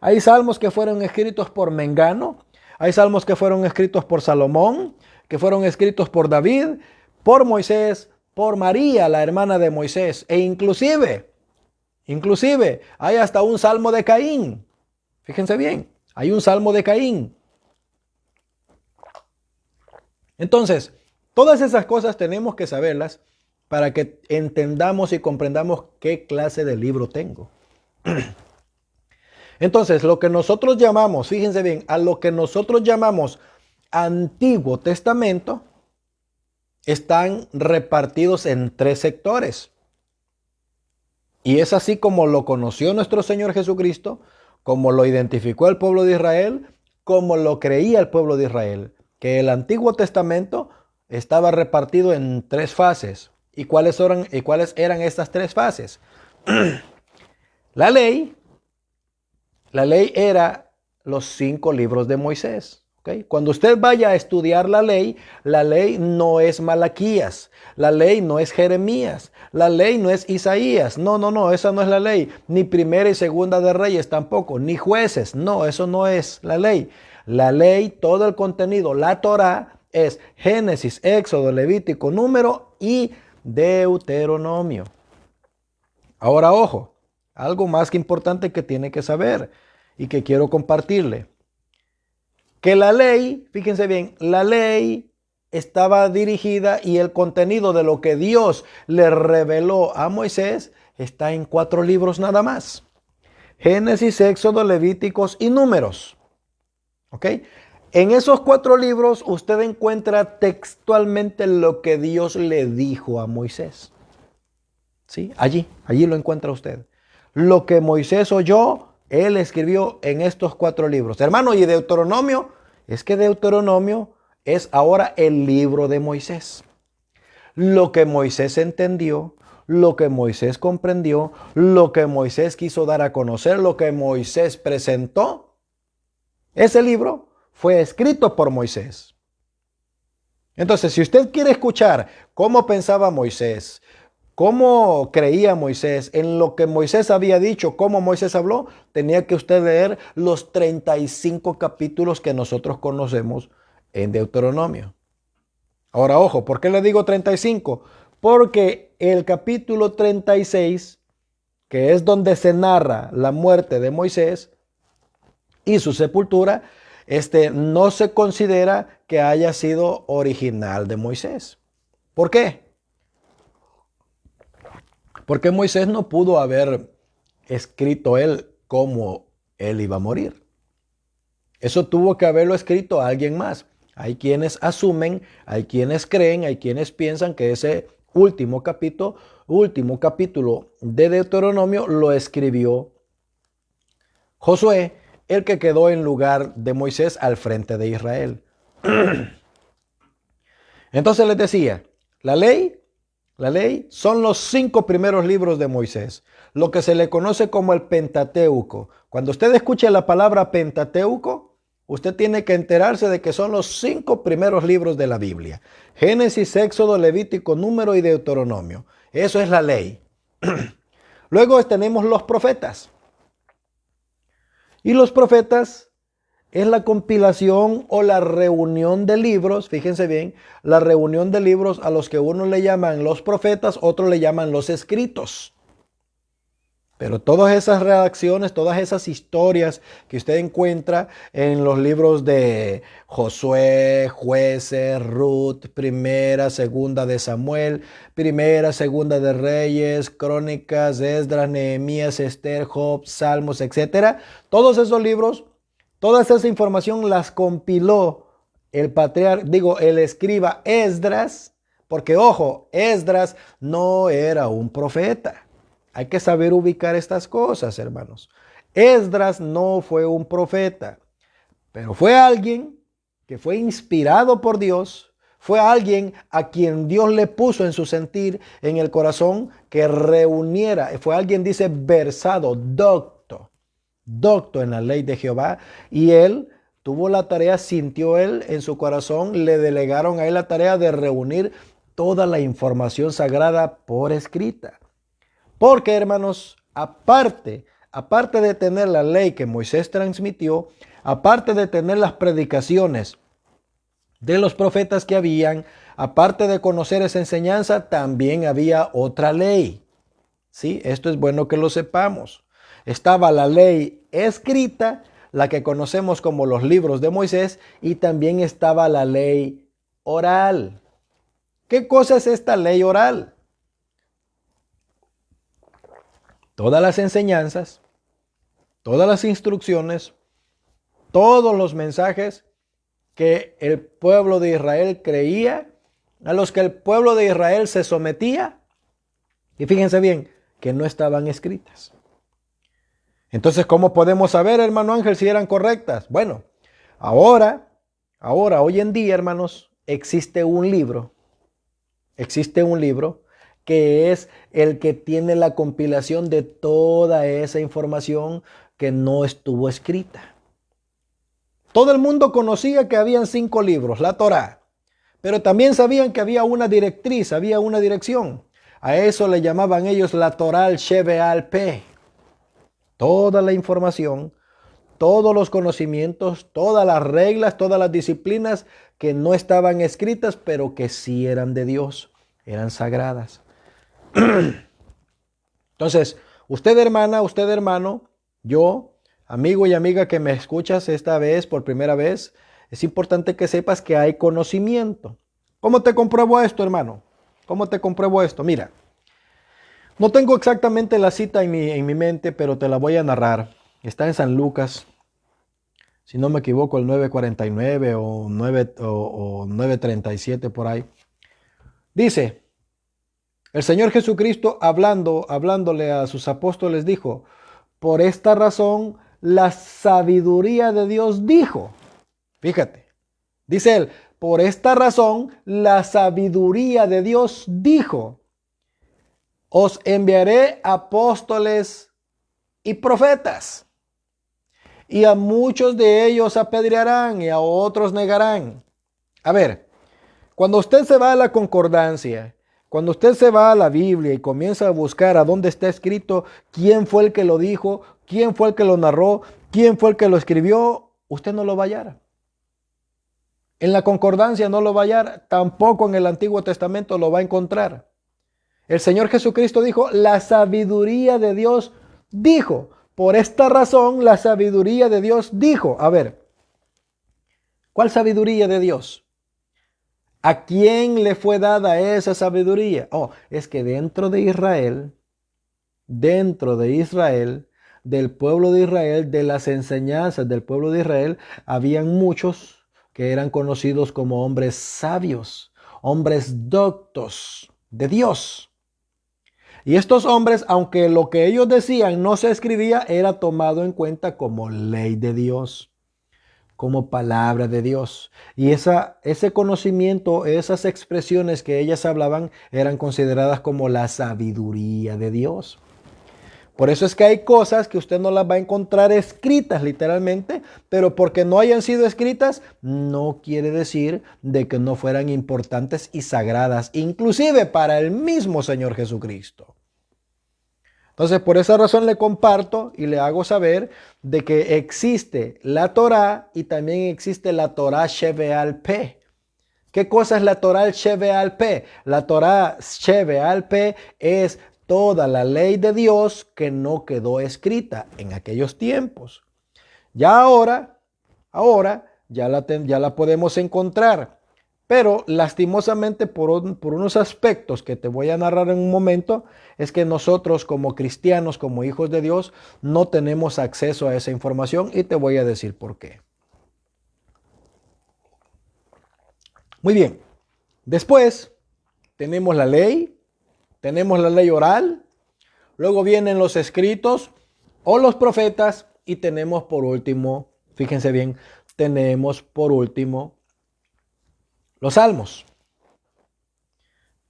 hay salmos que fueron escritos por mengano, hay salmos que fueron escritos por Salomón, que fueron escritos por David, por Moisés, por María, la hermana de Moisés, e inclusive hay hasta un salmo de Caín. Fíjense bien, hay un salmo de Caín. Entonces, todas esas cosas tenemos que saberlas para que entendamos y comprendamos qué clase de libro tengo. Entonces, lo que nosotros llamamos, fíjense bien, a lo que nosotros llamamos Antiguo Testamento, están repartidos en 3 sectores. Y es así como lo conoció nuestro Señor Jesucristo, como lo identificó el pueblo de Israel, como lo creía el pueblo de Israel, que el Antiguo Testamento estaba repartido en 3 fases. ¿Y cuáles eran estas 3 fases? La ley era los 5 libros de Moisés. ¿Okay? Cuando usted vaya a estudiar la ley no es Malaquías, la ley no es Jeremías, la ley no es Isaías. No, esa no es la ley. Ni Primera y Segunda de Reyes tampoco, ni Jueces. No, eso no es la ley. La ley, todo el contenido, la Torá, es Génesis, Éxodo, Levítico, Número y Deuteronomio. Ahora, ojo, algo más que importante que tiene que saber y que quiero compartirle. Que la ley, fíjense bien, la ley estaba dirigida y el contenido de lo que Dios le reveló a Moisés está en 4 libros nada más. Génesis, Éxodo, Levíticos y Números. ¿Ok? En esos 4 libros usted encuentra textualmente lo que Dios le dijo a Moisés. ¿Sí? Allí lo encuentra usted. Lo que Moisés oyó, él escribió en estos 4 libros. Hermano, y Deuteronomio, es que Deuteronomio es ahora el libro de Moisés. Lo que Moisés entendió, lo que Moisés comprendió, lo que Moisés quiso dar a conocer, lo que Moisés presentó, ese libro fue escrito por Moisés. Entonces, si usted quiere escuchar cómo pensaba Moisés, cómo creía Moisés, en lo que Moisés había dicho, cómo Moisés habló, tenía que usted leer los 35 capítulos que nosotros conocemos en Deuteronomio. Ahora, ojo, ¿por qué le digo 35? Porque el capítulo 36, que es donde se narra la muerte de Moisés y su sepultura, no se considera que haya sido original de Moisés. ¿Por qué? Porque Moisés no pudo haber escrito él cómo él iba a morir. Eso tuvo que haberlo escrito a alguien más. Hay quienes asumen, hay quienes creen, hay quienes piensan que ese último capítulo de Deuteronomio lo escribió Josué, el que quedó en lugar de Moisés al frente de Israel. Entonces les decía, la ley son los 5 primeros libros de Moisés, lo que se le conoce como el Pentateuco. Cuando usted escuche la palabra Pentateuco, usted tiene que enterarse de que son los 5 primeros libros de la Biblia. Génesis, Éxodo, Levítico, Número y Deuteronomio. Eso es la ley. Luego tenemos los profetas. Y los profetas es la compilación o la reunión de libros, fíjense bien, la reunión de libros a los que uno le llaman los profetas, otros le llaman los escritos. Pero todas esas redacciones, todas esas historias que usted encuentra en los libros de Josué, Jueces, Ruth, Primera, Segunda de Samuel, Primera, Segunda de Reyes, Crónicas, Esdras, Nehemías, Esther, Job, Salmos, etc. Todos esos libros, toda esa información las compiló el escriba Esdras, porque ojo, Esdras no era un profeta. Hay que saber ubicar estas cosas, hermanos. Esdras no fue un profeta, pero fue alguien que fue inspirado por Dios, fue alguien a quien Dios le puso en su sentir, en el corazón, que reuniera, fue alguien, dice, versado, docto en la ley de Jehová, y él tuvo la tarea, sintió él en su corazón, le delegaron a él la tarea de reunir toda la información sagrada por escrita. Porque, hermanos, aparte de tener la ley que Moisés transmitió, aparte de tener las predicaciones de los profetas que habían, aparte de conocer esa enseñanza, también había otra ley. ¿Sí? Esto es bueno que lo sepamos. Estaba la ley escrita, la que conocemos como los libros de Moisés, y también estaba la ley oral. ¿Qué cosa es esta ley oral? Todas las enseñanzas, todas las instrucciones, todos los mensajes que el pueblo de Israel creía, a los que el pueblo de Israel se sometía, y fíjense bien, que no estaban escritas. Entonces, ¿cómo podemos saber, hermano Ángel, si eran correctas? Bueno, hoy en día, hermanos, existe un libro que es el que tiene la compilación de toda esa información que no estuvo escrita. Todo el mundo conocía que habían 5 libros, la Torá, pero también sabían que había una directriz, había una dirección. A eso le llamaban ellos la Torá al P. Toda la información, todos los conocimientos, todas las reglas, todas las disciplinas que no estaban escritas, pero que sí eran de Dios, eran sagradas. Entonces, usted hermana, usted hermano, yo, amigo y amiga que me escuchas esta vez por primera vez, es importante que sepas que hay conocimiento. ¿Cómo te compruebo esto, hermano? ¿Cómo te compruebo esto? Mira, no tengo exactamente la cita en mi mente, pero te la voy a narrar. Está en San Lucas, si no me equivoco, el 9:49 o 9:37 por ahí. Dice, el Señor Jesucristo hablándole a sus apóstoles dijo, por esta razón la sabiduría de Dios dijo. Fíjate, dice él, por esta razón la sabiduría de Dios dijo, os enviaré apóstoles y profetas, y a muchos de ellos apedrearán y a otros negarán. A ver, cuando usted se va a la concordancia, cuando usted se va a la Biblia y comienza a buscar a dónde está escrito, quién fue el que lo dijo, quién fue el que lo narró, quién fue el que lo escribió, usted no lo va a hallar. En la concordancia no lo va a hallar, tampoco en el Antiguo Testamento lo va a encontrar. El Señor Jesucristo dijo, la sabiduría de Dios dijo. Por esta razón, la sabiduría de Dios dijo. A ver, ¿cuál sabiduría de Dios? ¿A quién le fue dada esa sabiduría? Oh, es que dentro de Israel, del pueblo de Israel, de las enseñanzas del pueblo de Israel, habían muchos que eran conocidos como hombres sabios, hombres doctos de Dios. Y estos hombres, aunque lo que ellos decían no se escribía, era tomado en cuenta como ley de Dios, como palabra de Dios. Y ese conocimiento, esas expresiones que ellas hablaban, eran consideradas como la sabiduría de Dios. Por eso es que hay cosas que usted no las va a encontrar escritas literalmente, pero porque no hayan sido escritas, no quiere decir de que no fueran importantes y sagradas, inclusive para el mismo Señor Jesucristo. Entonces, por esa razón le comparto y le hago saber de que existe la Torá y también existe la Torá Shebe'al Peh. ¿Qué cosa es la Torá Shebe'al Peh? La Torá Shebe'al Peh es toda la ley de Dios que no quedó escrita en aquellos tiempos. Ya ahora ya la podemos encontrar. Pero lastimosamente por unos aspectos que te voy a narrar en un momento, es que nosotros como cristianos, como hijos de Dios, no tenemos acceso a esa información y te voy a decir por qué. Muy bien, después tenemos la ley oral, luego vienen los escritos o los profetas y tenemos por último, fíjense bien, tenemos por último los salmos.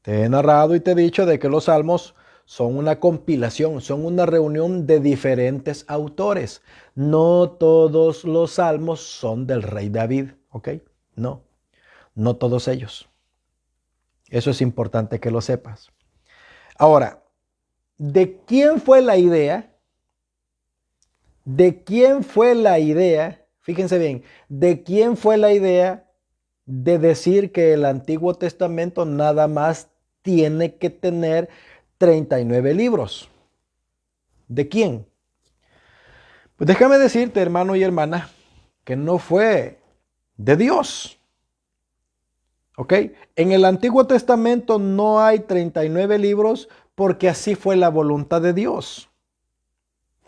Te he narrado y te he dicho de que los salmos son una compilación, son una reunión de diferentes autores. No todos los salmos son del rey David, ¿ok? No todos ellos. Eso es importante que lo sepas. Ahora, ¿de quién fue la idea? ¿De quién fue la idea? Fíjense bien, ¿de quién fue la idea de decir que el Antiguo Testamento nada más tiene que tener 39 libros? ¿De quién? Pues déjame decirte, hermano y hermana, que no fue de Dios. ¿Ok? En el Antiguo Testamento no hay 39 libros porque así fue la voluntad de Dios.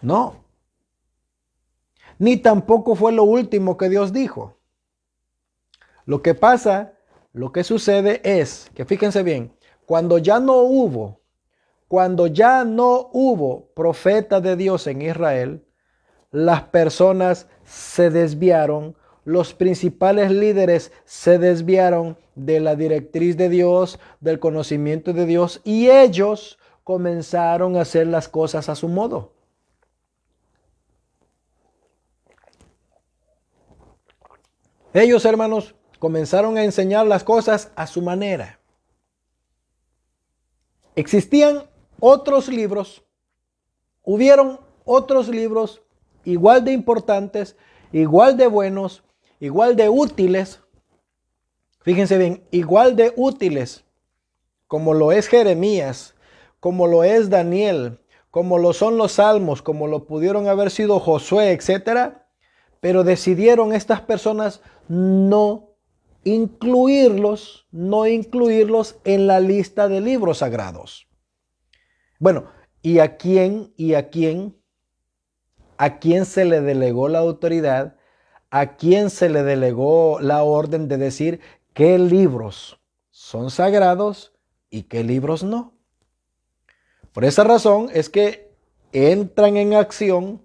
No. Ni tampoco fue lo último que Dios dijo. Lo que pasa, lo que sucede es que fíjense bien, cuando ya no hubo profeta de Dios en Israel, las personas se desviaron, los principales líderes se desviaron de la directriz de Dios, del conocimiento de Dios, y ellos comenzaron a hacer las cosas a su modo. Ellos, hermanos, comenzaron a enseñar las cosas a su manera. Existían otros libros, hubieron otros libros igual de importantes, igual de buenos, igual de útiles. Fíjense bien, igual de útiles, como lo es Jeremías, como lo es Daniel, como lo son los Salmos, como lo pudieron haber sido Josué, etcétera. Pero decidieron estas personas no incluirlos en la lista de libros sagrados. Bueno, a quién se le delegó la autoridad? ¿A quién se le delegó la orden de decir qué libros son sagrados y qué libros no? Por esa razón es que entran en acción,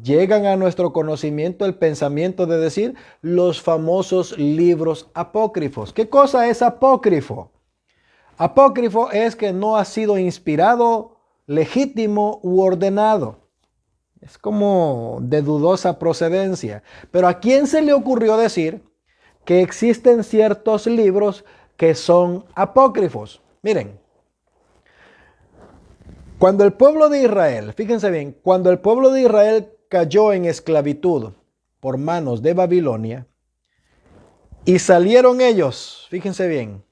llegan a nuestro conocimiento el pensamiento de decir los famosos libros apócrifos. ¿Qué cosa es apócrifo? Apócrifo es que no ha sido inspirado, legítimo u ordenado. Es como de dudosa procedencia. Pero ¿a quién se le ocurrió decir que existen ciertos libros que son apócrifos? Miren, cuando el pueblo de Israel, fíjense bien, cuando el pueblo de Israel cayó en esclavitud por manos de Babilonia y salieron ellos, fíjense bien,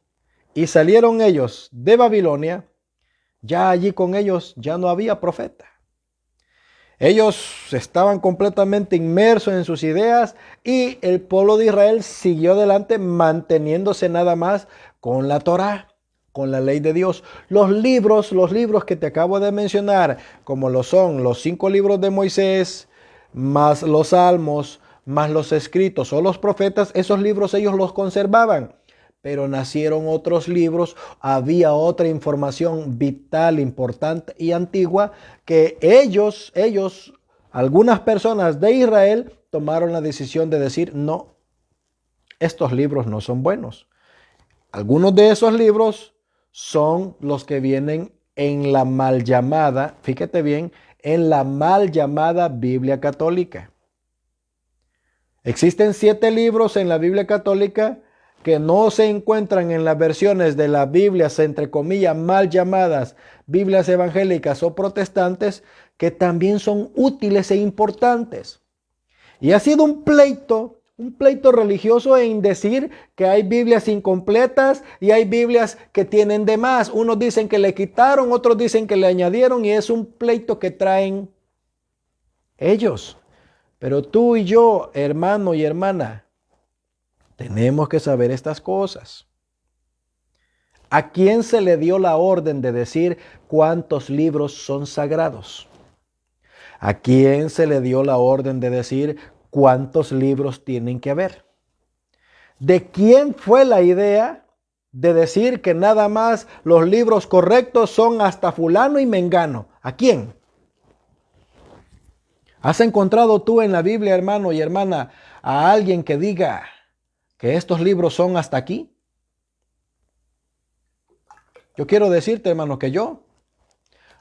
y salieron ellos de Babilonia, ya allí con ellos ya no había profeta. Ellos estaban completamente inmersos en sus ideas y el pueblo de Israel siguió adelante manteniéndose nada más con la Torá, con la ley de Dios. Los libros que te acabo de mencionar, como lo son los 5 libros de Moisés, más los salmos, más los escritos o los profetas, esos libros ellos los conservaban. Pero nacieron otros libros, había otra información vital, importante y antigua que ellos, algunas personas de Israel, tomaron la decisión de decir, no, estos libros no son buenos. Algunos de esos libros son los que vienen en la mal llamada, fíjate bien, en la mal llamada Biblia católica. Existen 7 libros en la Biblia católica que no se encuentran en las versiones de las Biblias, entre comillas, mal llamadas Biblias evangélicas o protestantes, que también son útiles e importantes. Y ha sido un pleito religioso en decir que hay Biblias incompletas y hay Biblias que tienen de más. Unos dicen que le quitaron, otros dicen que le añadieron y es un pleito que traen ellos. Pero tú y yo, hermano y hermana, tenemos que saber estas cosas. ¿A quién se le dio la orden de decir cuántos libros son sagrados? ¿A quién se le dio la orden de decir cuántos libros tienen que haber? ¿De quién fue la idea de decir que nada más los libros correctos son hasta fulano y mengano? ¿A quién? ¿Has encontrado tú en la Biblia, hermano y hermana, a alguien que diga que estos libros son hasta aquí? Yo quiero decirte, hermano, que yo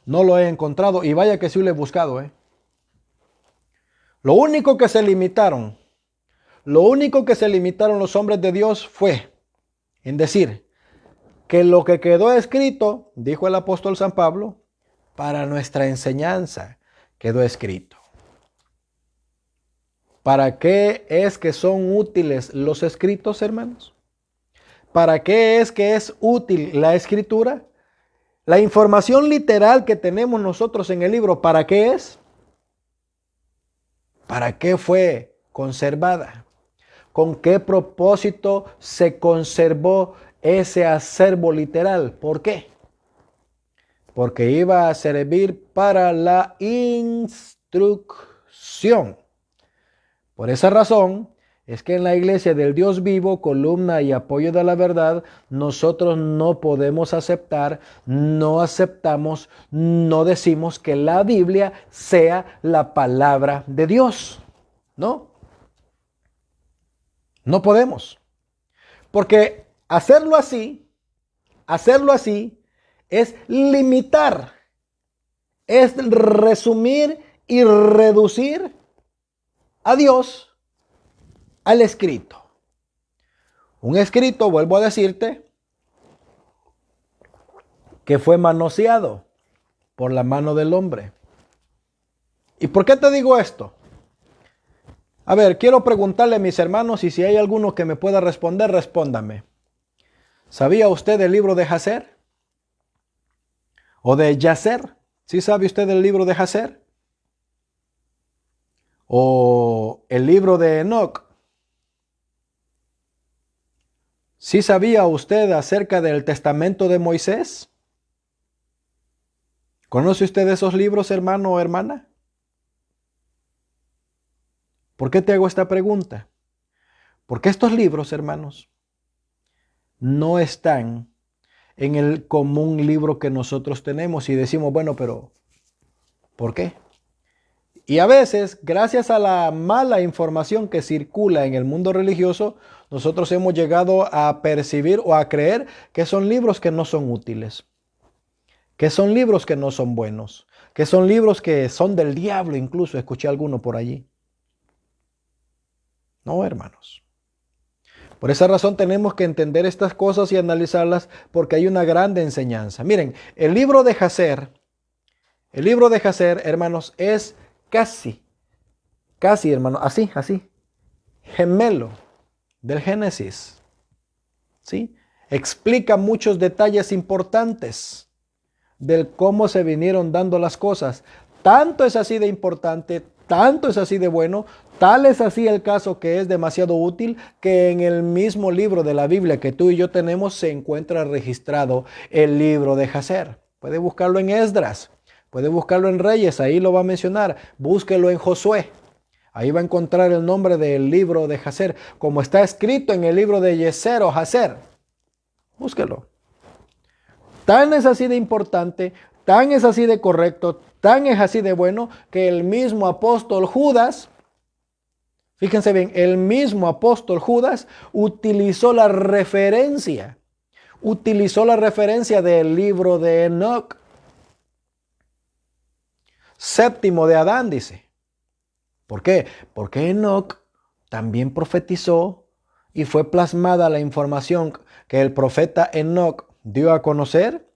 no lo he encontrado y vaya que sí lo he buscado. Lo único que se limitaron los hombres de Dios fue en decir que lo que quedó escrito, dijo el apóstol San Pablo, para nuestra enseñanza quedó escrito. ¿Para qué es que son útiles los escritos, hermanos? ¿Para qué es que es útil la escritura? La información literal que tenemos nosotros en el libro, ¿para qué es? ¿Para qué fue conservada? ¿Con qué propósito se conservó ese acervo literal? ¿Por qué? Porque iba a servir para la instrucción. Por esa razón es que en la iglesia del Dios vivo, columna y apoyo de la verdad, nosotros no podemos aceptar, no aceptamos, no decimos que la Biblia sea la palabra de Dios. No, no podemos. Porque hacerlo así es limitar, es resumir y reducir a Dios al escrito. Un escrito, vuelvo a decirte, que fue manoseado por la mano del hombre. ¿Y por qué te digo esto? A ver, quiero preguntarle a mis hermanos y si hay alguno que me pueda responder, respóndame. ¿Sabía usted del libro de Jacer? ¿O de Yacer? ¿Sí sabe usted del libro de Jacer? ¿O el libro de Enoc? ¿Sí sabía usted acerca del testamento de Moisés? ¿Conoce usted esos libros, hermano o hermana? ¿Por qué te hago esta pregunta? Porque estos libros, hermanos, no están en el común libro que nosotros tenemos y decimos, bueno, pero ¿por qué? Y a veces, gracias a la mala información que circula en el mundo religioso, nosotros hemos llegado a percibir o a creer que son libros que no son útiles, que son libros que no son buenos, que son libros que son del diablo, incluso escuché alguno por allí. No, hermanos. Por esa razón tenemos que entender estas cosas y analizarlas porque hay una grande enseñanza. Miren, el libro de Jacer, hermanos, es casi, hermano, así, gemelo del Génesis. ¿Sí? Explica muchos detalles importantes del cómo se vinieron dando las cosas. Tanto es así de importante, tanto es así de bueno, tal es así el caso que es demasiado útil que en el mismo libro de la Biblia que tú y yo tenemos se encuentra registrado el libro de Jacer. Puede buscarlo en Esdras, puede buscarlo en Reyes, ahí lo va a mencionar. Búsquelo en Josué. Ahí va a encontrar el nombre del libro de Jacer, como está escrito en el libro de Yeser o Jacer. Búsquelo. Tan es así de importante, tan es así de correcto, tan es así de bueno que el mismo apóstol Judas, fíjense bien, el mismo apóstol Judas utilizó la referencia del libro de Enoc, séptimo de Adán, dice. ¿Por qué? Porque Enoc también profetizó y fue plasmada la información que el profeta Enoc dio a conocer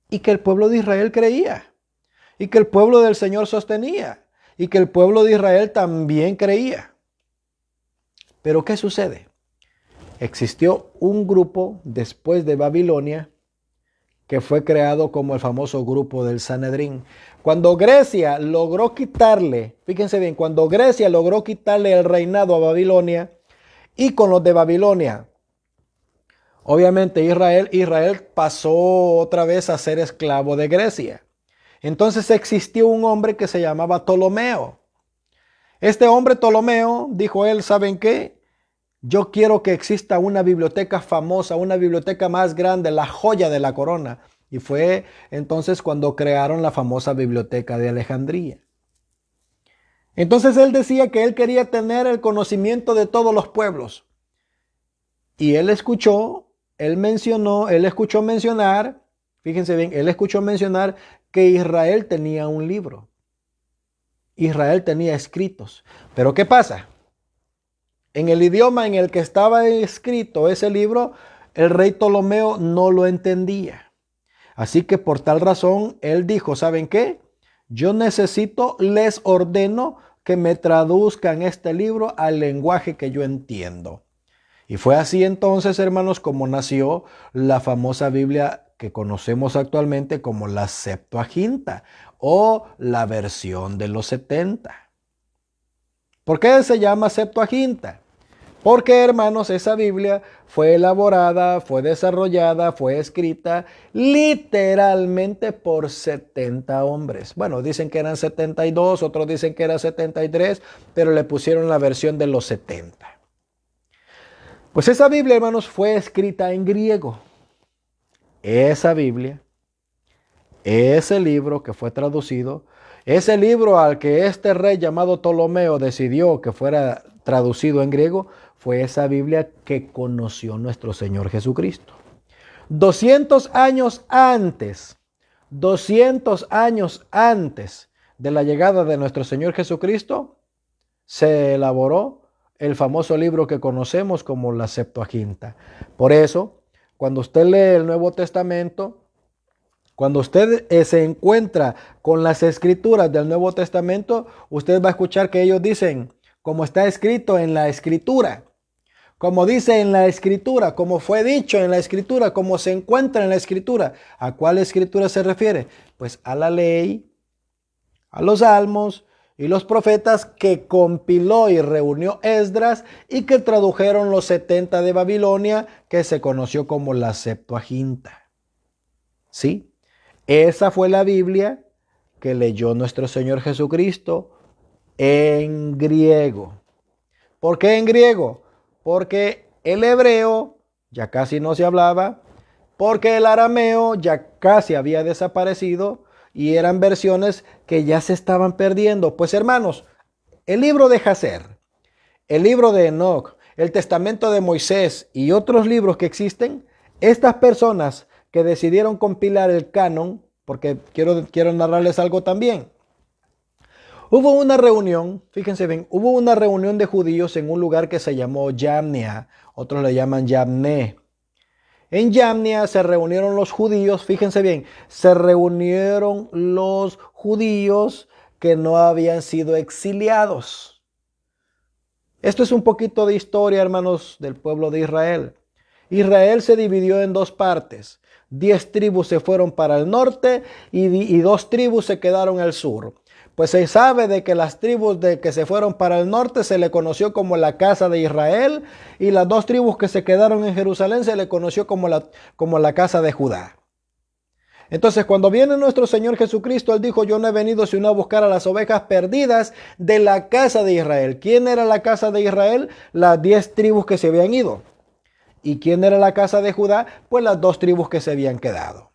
y que el pueblo de Israel creía y que el pueblo del Señor sostenía y que el pueblo de Israel también creía. Pero ¿qué sucede? Existió un grupo después de Babilonia que fue creado como el famoso grupo del Sanedrín. Cuando Grecia logró quitarle, fíjense bien, cuando Grecia logró quitarle el reinado a Babilonia y con los de Babilonia, obviamente Israel pasó otra vez a ser esclavo de Grecia. Entonces existió un hombre que se llamaba Ptolomeo. Este hombre Ptolomeo, dijo él, ¿saben qué? Yo quiero que exista una biblioteca famosa, una biblioteca más grande, la joya de la corona. Y fue entonces cuando crearon la famosa biblioteca de Alejandría. Entonces él decía que él quería tener el conocimiento de todos los pueblos. Y él escuchó mencionar, fíjense bien, él escuchó mencionar que Israel tenía un libro. Israel tenía escritos. Pero ¿qué pasa? En el idioma en el que estaba escrito ese libro, el rey Ptolomeo no lo entendía. Así que por tal razón, él dijo, ¿saben qué? Yo les ordeno que me traduzcan este libro al lenguaje que yo entiendo. Y fue así entonces, hermanos, como nació la famosa Biblia que conocemos actualmente como la Septuaginta o la versión de los 70. ¿Por qué se llama Septuaginta? Porque, hermanos, esa Biblia fue elaborada, fue desarrollada, fue escrita literalmente por 70 hombres. Bueno, dicen que eran 72, otros dicen que eran 73, pero le pusieron la versión de los 70. Pues esa Biblia, hermanos, fue escrita en griego. Esa Biblia, ese libro que fue traducido, ese libro al que este rey llamado Ptolomeo decidió que fuera traducido en griego, fue esa Biblia que conoció nuestro Señor Jesucristo. 200 años antes de la llegada de nuestro Señor Jesucristo, se elaboró el famoso libro que conocemos como la Septuaginta. Por eso, cuando usted lee el Nuevo Testamento, cuando usted se encuentra con las escrituras del Nuevo Testamento, usted va a escuchar que ellos dicen, como está escrito en la Escritura, como dice en la Escritura, como fue dicho en la Escritura, como se encuentra en la Escritura. ¿A cuál Escritura se refiere? Pues a la ley, a los salmos y los profetas que compiló y reunió Esdras y que tradujeron los 70 de Babilonia, que se conoció como la Septuaginta. ¿Sí? Esa fue la Biblia que leyó nuestro Señor Jesucristo en griego. ¿Por qué en griego? Porque el hebreo ya casi no se hablaba, porque el arameo ya casi había desaparecido y eran versiones que ya se estaban perdiendo. Pues hermanos, el libro de Jacer, el libro de Enoc, el testamento de Moisés y otros libros que existen, estas personas que decidieron compilar el canon, porque quiero narrarles algo también. Hubo una reunión, fíjense bien, hubo una reunión de judíos en un lugar que se llamó Yamnia, otros le llaman Yamné. En Yamnia se reunieron los judíos, fíjense bien, se reunieron los judíos que no habían sido exiliados. Esto es un poquito de historia, hermanos, del pueblo de Israel. Israel se dividió en dos partes. 10 tribus se fueron para el norte y 2 tribus se quedaron al sur. Pues se sabe de que las tribus que se fueron para el norte se le conoció como la casa de Israel y las 2 tribus que se quedaron en Jerusalén se le conoció como la casa de Judá. Entonces, cuando viene nuestro Señor Jesucristo, Él dijo, yo no he venido sino a buscar a las ovejas perdidas de la casa de Israel. ¿Quién era la casa de Israel? Las 10 tribus que se habían ido. ¿Y quién era la casa de Judá? Pues las 2 tribus que se habían quedado.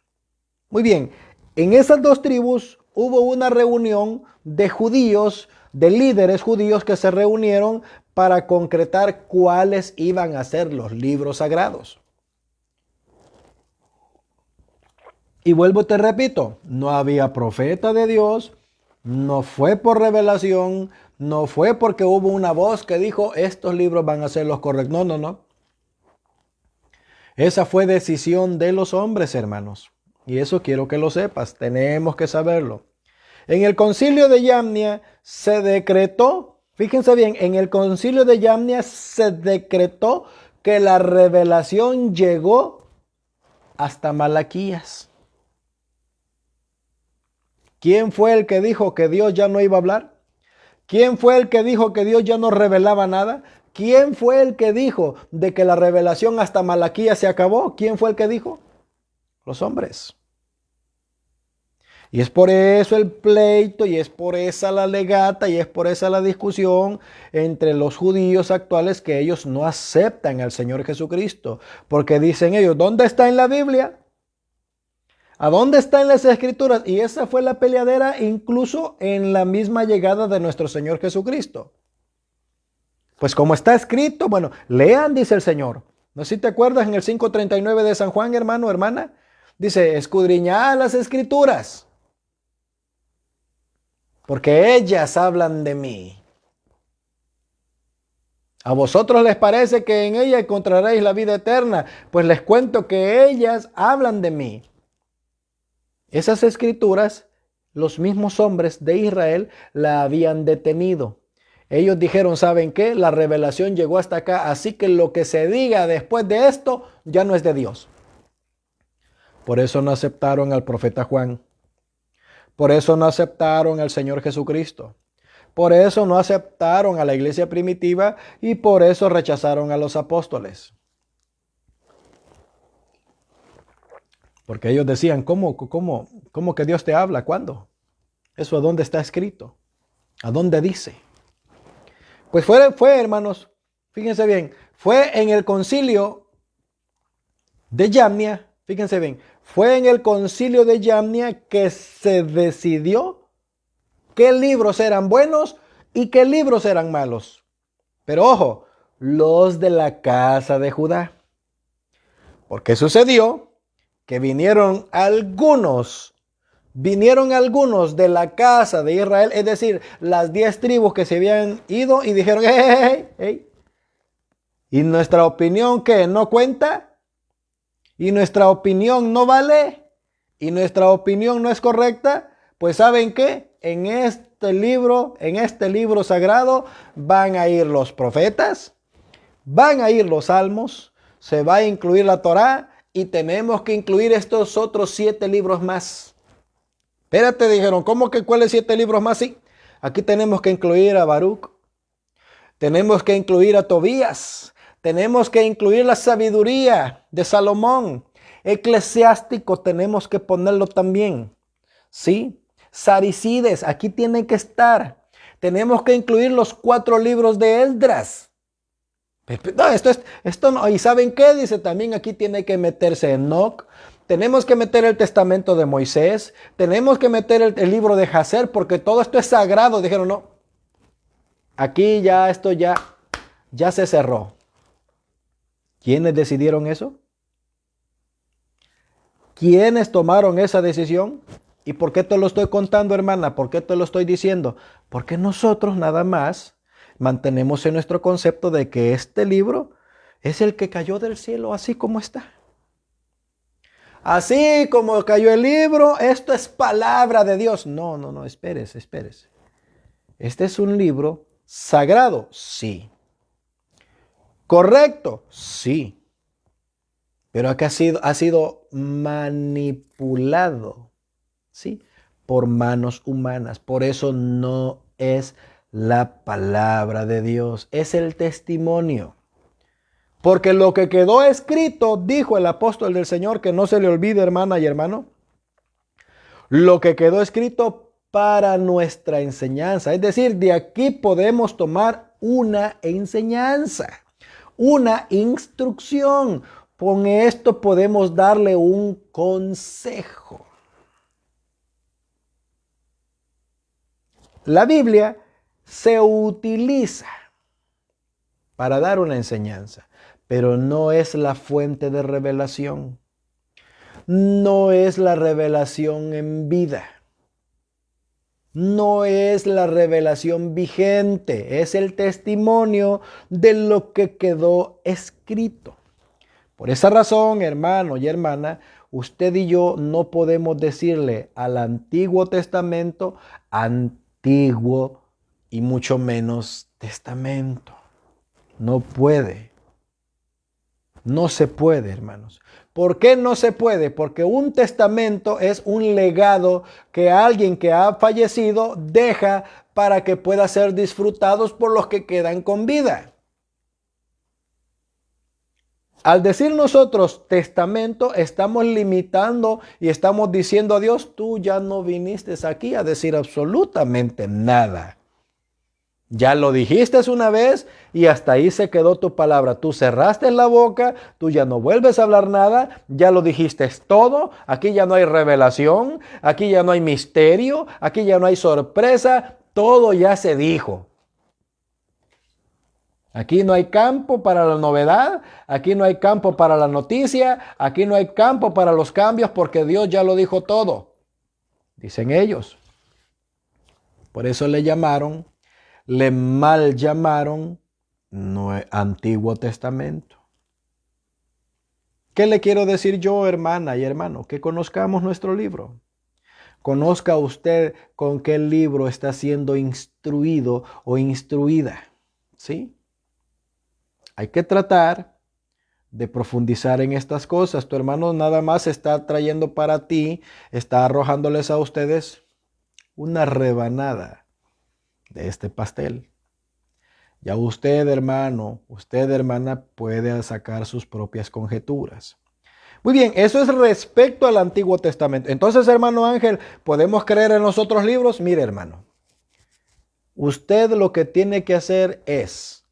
Muy bien, en esas 2 tribus hubo una reunión de judíos, de líderes judíos que se reunieron para concretar cuáles iban a ser los libros sagrados. Y vuelvo, te repito, no había profeta de Dios, no fue por revelación, no fue porque hubo una voz que dijo, estos libros van a ser los correctos. No. Esa fue decisión de los hombres, hermanos. Y eso quiero que lo sepas, tenemos que saberlo. En el concilio de Yamnia se decretó, fíjense bien, en el concilio de Yamnia se decretó que la revelación llegó hasta Malaquías. ¿Quién fue el que dijo que Dios ya no iba a hablar? ¿Quién fue el que dijo que Dios ya no revelaba nada? ¿Quién fue el que dijo de que la revelación hasta Malaquías se acabó? ¿Quién fue el que dijo? Los hombres. Y es por eso el pleito, y es por esa la legata, y es por esa la discusión entre los judíos actuales, que ellos no aceptan al Señor Jesucristo. Porque dicen ellos, ¿dónde está en la Biblia? ¿A dónde está en las Escrituras? Y esa fue la peleadera incluso en la misma llegada de nuestro Señor Jesucristo. Pues como está escrito, bueno, lean, dice el Señor. No sé si te acuerdas en el 5:39 de San Juan, hermano, hermana. Dice, escudriñad las Escrituras, porque ellas hablan de mí. ¿A vosotros les parece que en ellas encontraréis la vida eterna? Pues les cuento que ellas hablan de mí. Esas escrituras, los mismos hombres de Israel la habían detenido. Ellos dijeron, ¿saben qué? La revelación llegó hasta acá, así que lo que se diga después de esto ya no es de Dios. Por eso no aceptaron al profeta Juan. Por eso no aceptaron al Señor Jesucristo. Por eso no aceptaron a la iglesia primitiva y por eso rechazaron a los apóstoles. Porque ellos decían, ¿cómo que Dios te habla? ¿Cuándo? ¿Eso a dónde está escrito? ¿A dónde dice? Pues fue, hermanos, fíjense bien, fue en el concilio de Yamnia, fíjense bien, fue en el concilio de Yamnia que se decidió qué libros eran buenos y qué libros eran malos. Pero ojo, los de la casa de Judá. Porque sucedió que vinieron algunos de la casa de Israel, es decir, las 10 tribus que se habían ido y dijeron, hey. ¿Y nuestra opinión qué? ¿No cuenta? ¿Y nuestra opinión no vale? ¿Y nuestra opinión no es correcta? Pues ¿saben qué? En este libro sagrado van a ir los profetas, van a ir los salmos, se va a incluir la Torá y tenemos que incluir estos otros 7 libros más. Espérate, dijeron, ¿cómo que cuáles 7 libros más? Sí, aquí tenemos que incluir a Baruch, tenemos que incluir a Tobías, tenemos que incluir la sabiduría de Salomón, Eclesiástico tenemos que ponerlo también, ¿sí? Saricides, aquí tienen que estar. Tenemos que incluir los 4 libros de Esdras. No, esto no. ¿Y saben qué? Dice, también aquí tiene que meterse Enoc. Tenemos que meter el testamento de Moisés. Tenemos que meter el libro de Jacer, porque todo esto es sagrado. Dijeron, no. Aquí esto ya se cerró. ¿Quiénes decidieron eso? ¿Quiénes tomaron esa decisión? ¿Y por qué te lo estoy contando, hermana? ¿Por qué te lo estoy diciendo? Porque nosotros nada más mantenemos en nuestro concepto de que este libro es el que cayó del cielo así como está. Así como cayó el libro, esto es palabra de Dios. No, espérese. Este es un libro sagrado, sí. Correcto, sí. Pero acá ha sido manipulado, ¿sí? Por manos humanas. Por eso no es la palabra de Dios, es el testimonio. Porque lo que quedó escrito, dijo el apóstol del Señor, que no se le olvide, hermana y hermano, lo que quedó escrito para nuestra enseñanza. Es decir, de aquí podemos tomar una enseñanza, una instrucción. Con esto podemos darle un consejo. La Biblia se utiliza para dar una enseñanza, pero no es la fuente de revelación. No es la revelación en vida. No es la revelación vigente, es el testimonio de lo que quedó escrito. Por esa razón, hermano y hermana, usted y yo no podemos decirle al Antiguo Testamento antiguo y mucho menos testamento. No puede. No se puede, hermanos. ¿Por qué no se puede? Porque un testamento es un legado que alguien que ha fallecido deja para que pueda ser disfrutados por los que quedan con vida. Al decir nosotros testamento, estamos limitando y estamos diciendo a Dios, tú ya no viniste aquí a decir absolutamente nada. Ya lo dijiste una vez y hasta ahí se quedó tu palabra. Tú cerraste la boca, tú ya no vuelves a hablar nada, ya lo dijiste todo. Aquí ya no hay revelación, aquí ya no hay misterio, aquí ya no hay sorpresa, todo ya se dijo. Aquí no hay campo para la novedad, aquí no hay campo para la noticia, aquí no hay campo para los cambios porque Dios ya lo dijo todo, dicen ellos. Por eso le mal llamaron Antiguo Testamento. ¿Qué le quiero decir yo, hermana y hermano? Que conozcamos nuestro libro. Conozca usted con qué libro está siendo instruido o instruida, ¿sí? Hay que tratar de profundizar en estas cosas. Tu hermano nada más está trayendo para ti, está arrojándoles a ustedes una rebanada de este pastel. Ya usted, hermano, usted, hermana, puede sacar sus propias conjeturas. Muy bien, eso es respecto al Antiguo Testamento. Entonces, hermano Ángel, ¿podemos creer en los otros libros? Mire, hermano, usted lo que tiene que hacer es,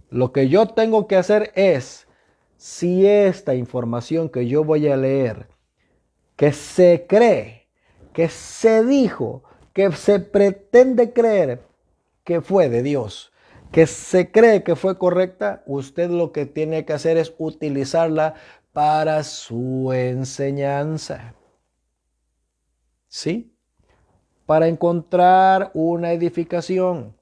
lo que yo tengo que hacer es, si esta información que yo voy a leer, que se cree, que se dijo, que se pretende creer que fue de Dios, que se cree que fue correcta, usted lo que tiene que hacer es utilizarla para su enseñanza. ¿Sí? Para encontrar una edificación.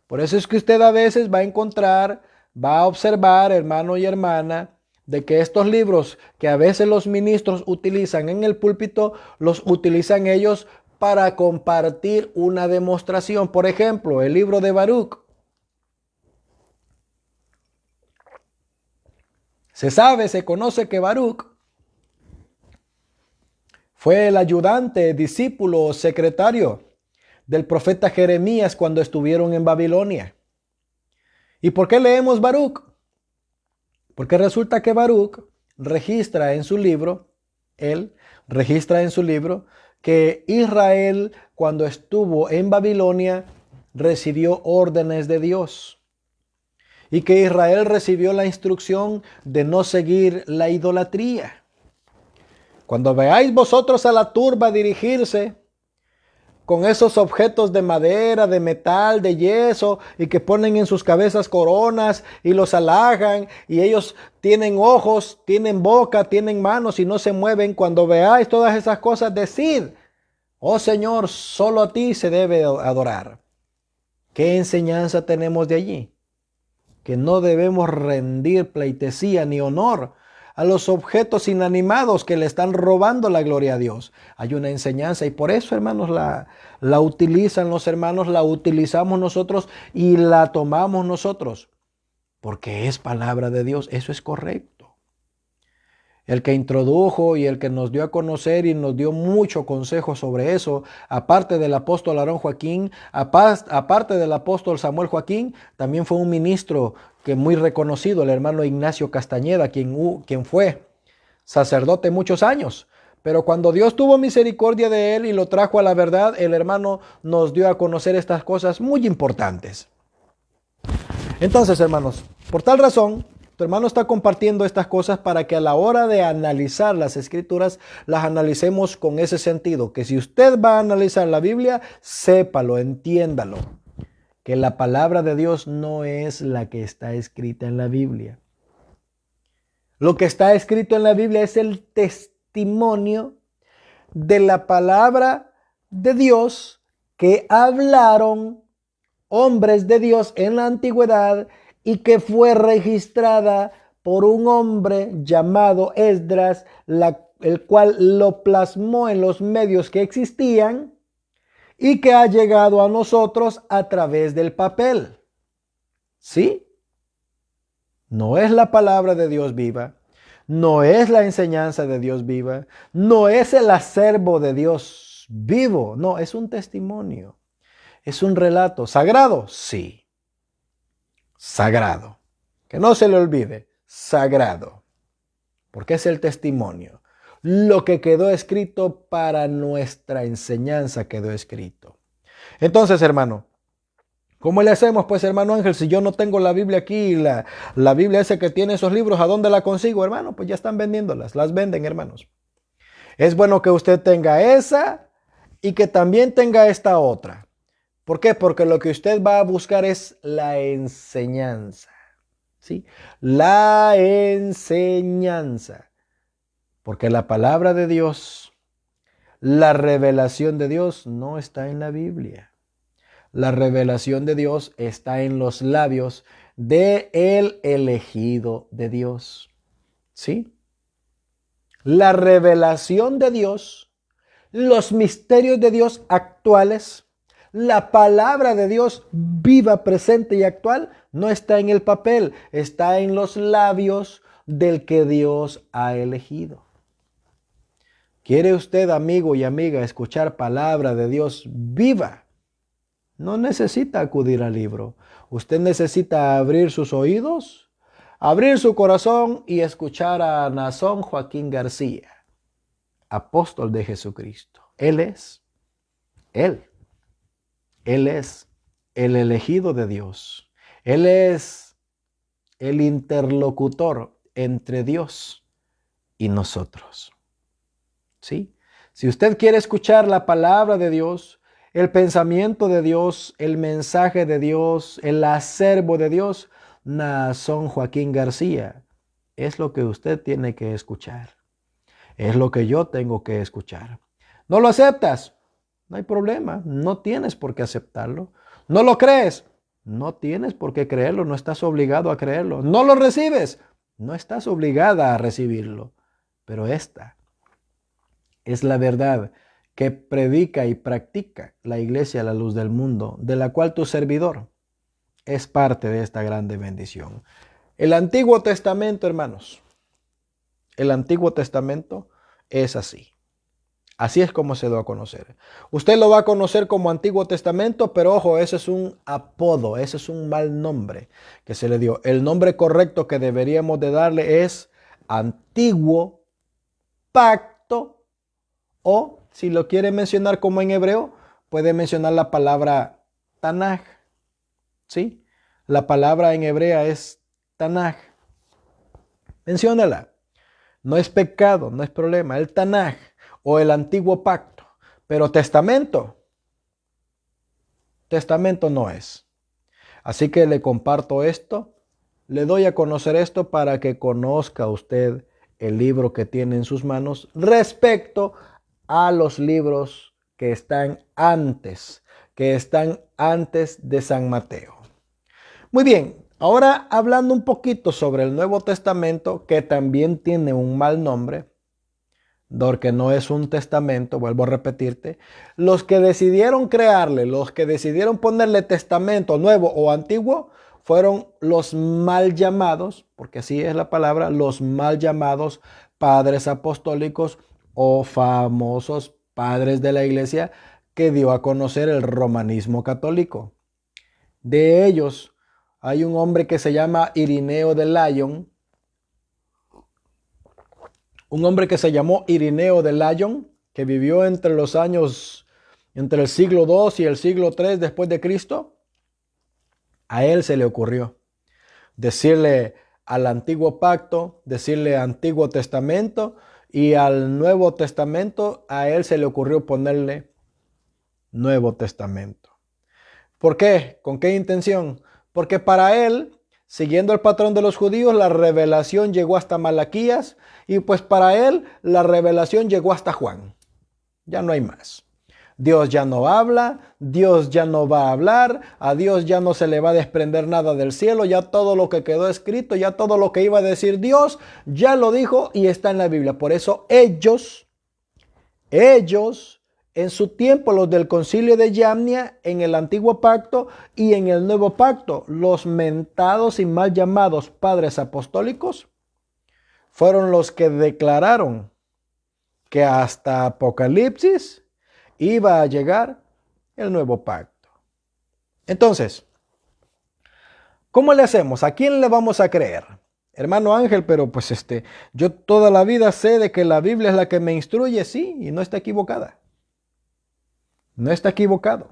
Por eso es que usted a veces va a encontrar, va a observar, hermano y hermana, de que estos libros que a veces los ministros utilizan en el púlpito, los utilizan ellos para compartir una demostración. Por ejemplo, el libro de Baruch. Se sabe, se conoce que Baruch fue el ayudante, discípulo, secretario del profeta Jeremías cuando estuvieron en Babilonia. ¿Y por qué leemos Baruch? Porque resulta que Baruch registra en su libro, él registra en su libro que Israel cuando estuvo en Babilonia recibió órdenes de Dios. Y que Israel recibió la instrucción de no seguir la idolatría. Cuando veáis vosotros a la turba dirigirse con esos objetos de madera, de metal, de yeso, y que ponen en sus cabezas coronas y los halagan, y ellos tienen ojos, tienen boca, tienen manos y no se mueven, cuando veáis todas esas cosas, decid, oh Señor, solo a ti se debe adorar. ¿Qué enseñanza tenemos de allí? Que no debemos rendir pleitesía ni honor a los objetos inanimados que le están robando la gloria a Dios. Hay una enseñanza y por eso, hermanos, la utilizan los hermanos, la utilizamos nosotros y la tomamos nosotros. Porque es palabra de Dios, eso es correcto. El que introdujo y el que nos dio a conocer y nos dio mucho consejo sobre eso, aparte del apóstol Aarón Joaquín, aparte del apóstol Samuel Joaquín, también fue un ministro que muy reconocido, el hermano Ignacio Castañeda, quien fue sacerdote muchos años. Pero cuando Dios tuvo misericordia de él y lo trajo a la verdad, el hermano nos dio a conocer estas cosas muy importantes. Entonces, hermanos, por tal razón, tu hermano está compartiendo estas cosas para que a la hora de analizar las escrituras, las analicemos con ese sentido, que si usted va a analizar la Biblia, sépalo, entiéndalo, que la palabra de Dios no es la que está escrita en la Biblia. Lo que está escrito en la Biblia es el testimonio de la palabra de Dios que hablaron hombres de Dios en la antigüedad y que fue registrada por un hombre llamado Esdras, el cual lo plasmó en los medios que existían y que ha llegado a nosotros a través del papel. ¿Sí? No es la palabra de Dios viva, no es la enseñanza de Dios viva, no es el acervo de Dios vivo, no, es un testimonio, es un relato. ¿Sagrado? Sí. Sagrado. Que no se le olvide, sagrado. Porque es el testimonio. Lo que quedó escrito para nuestra enseñanza quedó escrito. Entonces, hermano, ¿cómo le hacemos, pues, hermano Ángel, si yo no tengo la Biblia aquí, la Biblia esa que tiene esos libros, ¿a dónde la consigo, hermano? Pues ya están vendiéndolas, las venden, hermanos. Es bueno que usted tenga esa y que también tenga esta otra. ¿Por qué? Porque lo que usted va a buscar es la enseñanza. ¿Sí? La enseñanza. Porque la palabra de Dios, la revelación de Dios no está en la Biblia. La revelación de Dios está en los labios de el elegido de Dios. ¿Sí? La revelación de Dios, los misterios de Dios actuales, la palabra de Dios viva, presente y actual no está en el papel, está en los labios del que Dios ha elegido. ¿Quiere usted, amigo y amiga, escuchar palabra de Dios viva? No necesita acudir al libro. Usted necesita abrir sus oídos, abrir su corazón y escuchar a Naasón Joaquín García, apóstol de Jesucristo. Él es el elegido de Dios. Él es el interlocutor entre Dios y nosotros. ¿Sí? Si usted quiere escuchar la palabra de Dios, el pensamiento de Dios, el mensaje de Dios, el acervo de Dios, Naasón Joaquín García, es lo que usted tiene que escuchar. Es lo que yo tengo que escuchar. ¿No lo aceptas? No hay problema. No tienes por qué aceptarlo. ¿No lo crees? No tienes por qué creerlo. No estás obligado a creerlo. ¿No lo recibes? No estás obligada a recibirlo. Pero esta es la verdad que predica y practica la iglesia a la luz del mundo, de la cual tu servidor es parte de esta grande bendición. El Antiguo Testamento, hermanos, el Antiguo Testamento es así. Así es como se da a conocer. Usted lo va a conocer como Antiguo Testamento, pero ojo, ese es un apodo, ese es un mal nombre que se le dio. El nombre correcto que deberíamos de darle es Antiguo Pacto, o si lo quiere mencionar como en hebreo, puede mencionar la palabra Tanaj. ¿Sí? La palabra en hebrea es Tanaj. Menciónala. No es pecado, no es problema. El Tanaj o el Antiguo Pacto. Pero testamento no es. Así que le comparto esto, le doy a conocer esto para que conozca usted el libro que tiene en sus manos respecto a los libros que están antes de San Mateo. Muy bien, ahora hablando un poquito sobre el Nuevo Testamento, que también tiene un mal nombre, porque no es un testamento, vuelvo a repetirte, los que decidieron crearle, los que decidieron ponerle testamento nuevo o antiguo, fueron los mal llamados, porque así es la palabra, los mal llamados padres apostólicos o famosos padres de la iglesia que dio a conocer el romanismo católico. De ellos hay un hombre que se llama Irineo de Lyon, un hombre que se llamó Irineo de Lyon, que vivió entre el siglo II y el siglo III después de Cristo. A él se le ocurrió decirle al Antiguo Pacto, decirle Antiguo Testamento, y al Nuevo Testamento a él se le ocurrió ponerle Nuevo Testamento. ¿Por qué? ¿Con qué intención? Porque para él, siguiendo el patrón de los judíos, la revelación llegó hasta Malaquías, y pues para él la revelación llegó hasta Juan. Ya no hay más. Dios ya no habla, Dios ya no va a hablar, a Dios ya no se le va a desprender nada del cielo, ya todo lo que quedó escrito, ya todo lo que iba a decir Dios, ya lo dijo y está en la Biblia. Por eso ellos, en su tiempo, los del concilio de Yamnia, en el antiguo pacto y en el nuevo pacto, los mentados y mal llamados padres apostólicos, fueron los que declararon que hasta Apocalipsis iba a llegar el nuevo pacto. Entonces, ¿cómo le hacemos? ¿A quién le vamos a creer? Hermano Ángel, pero pues yo toda la vida sé de que la Biblia es la que me instruye, sí, y no está equivocada. No está equivocado.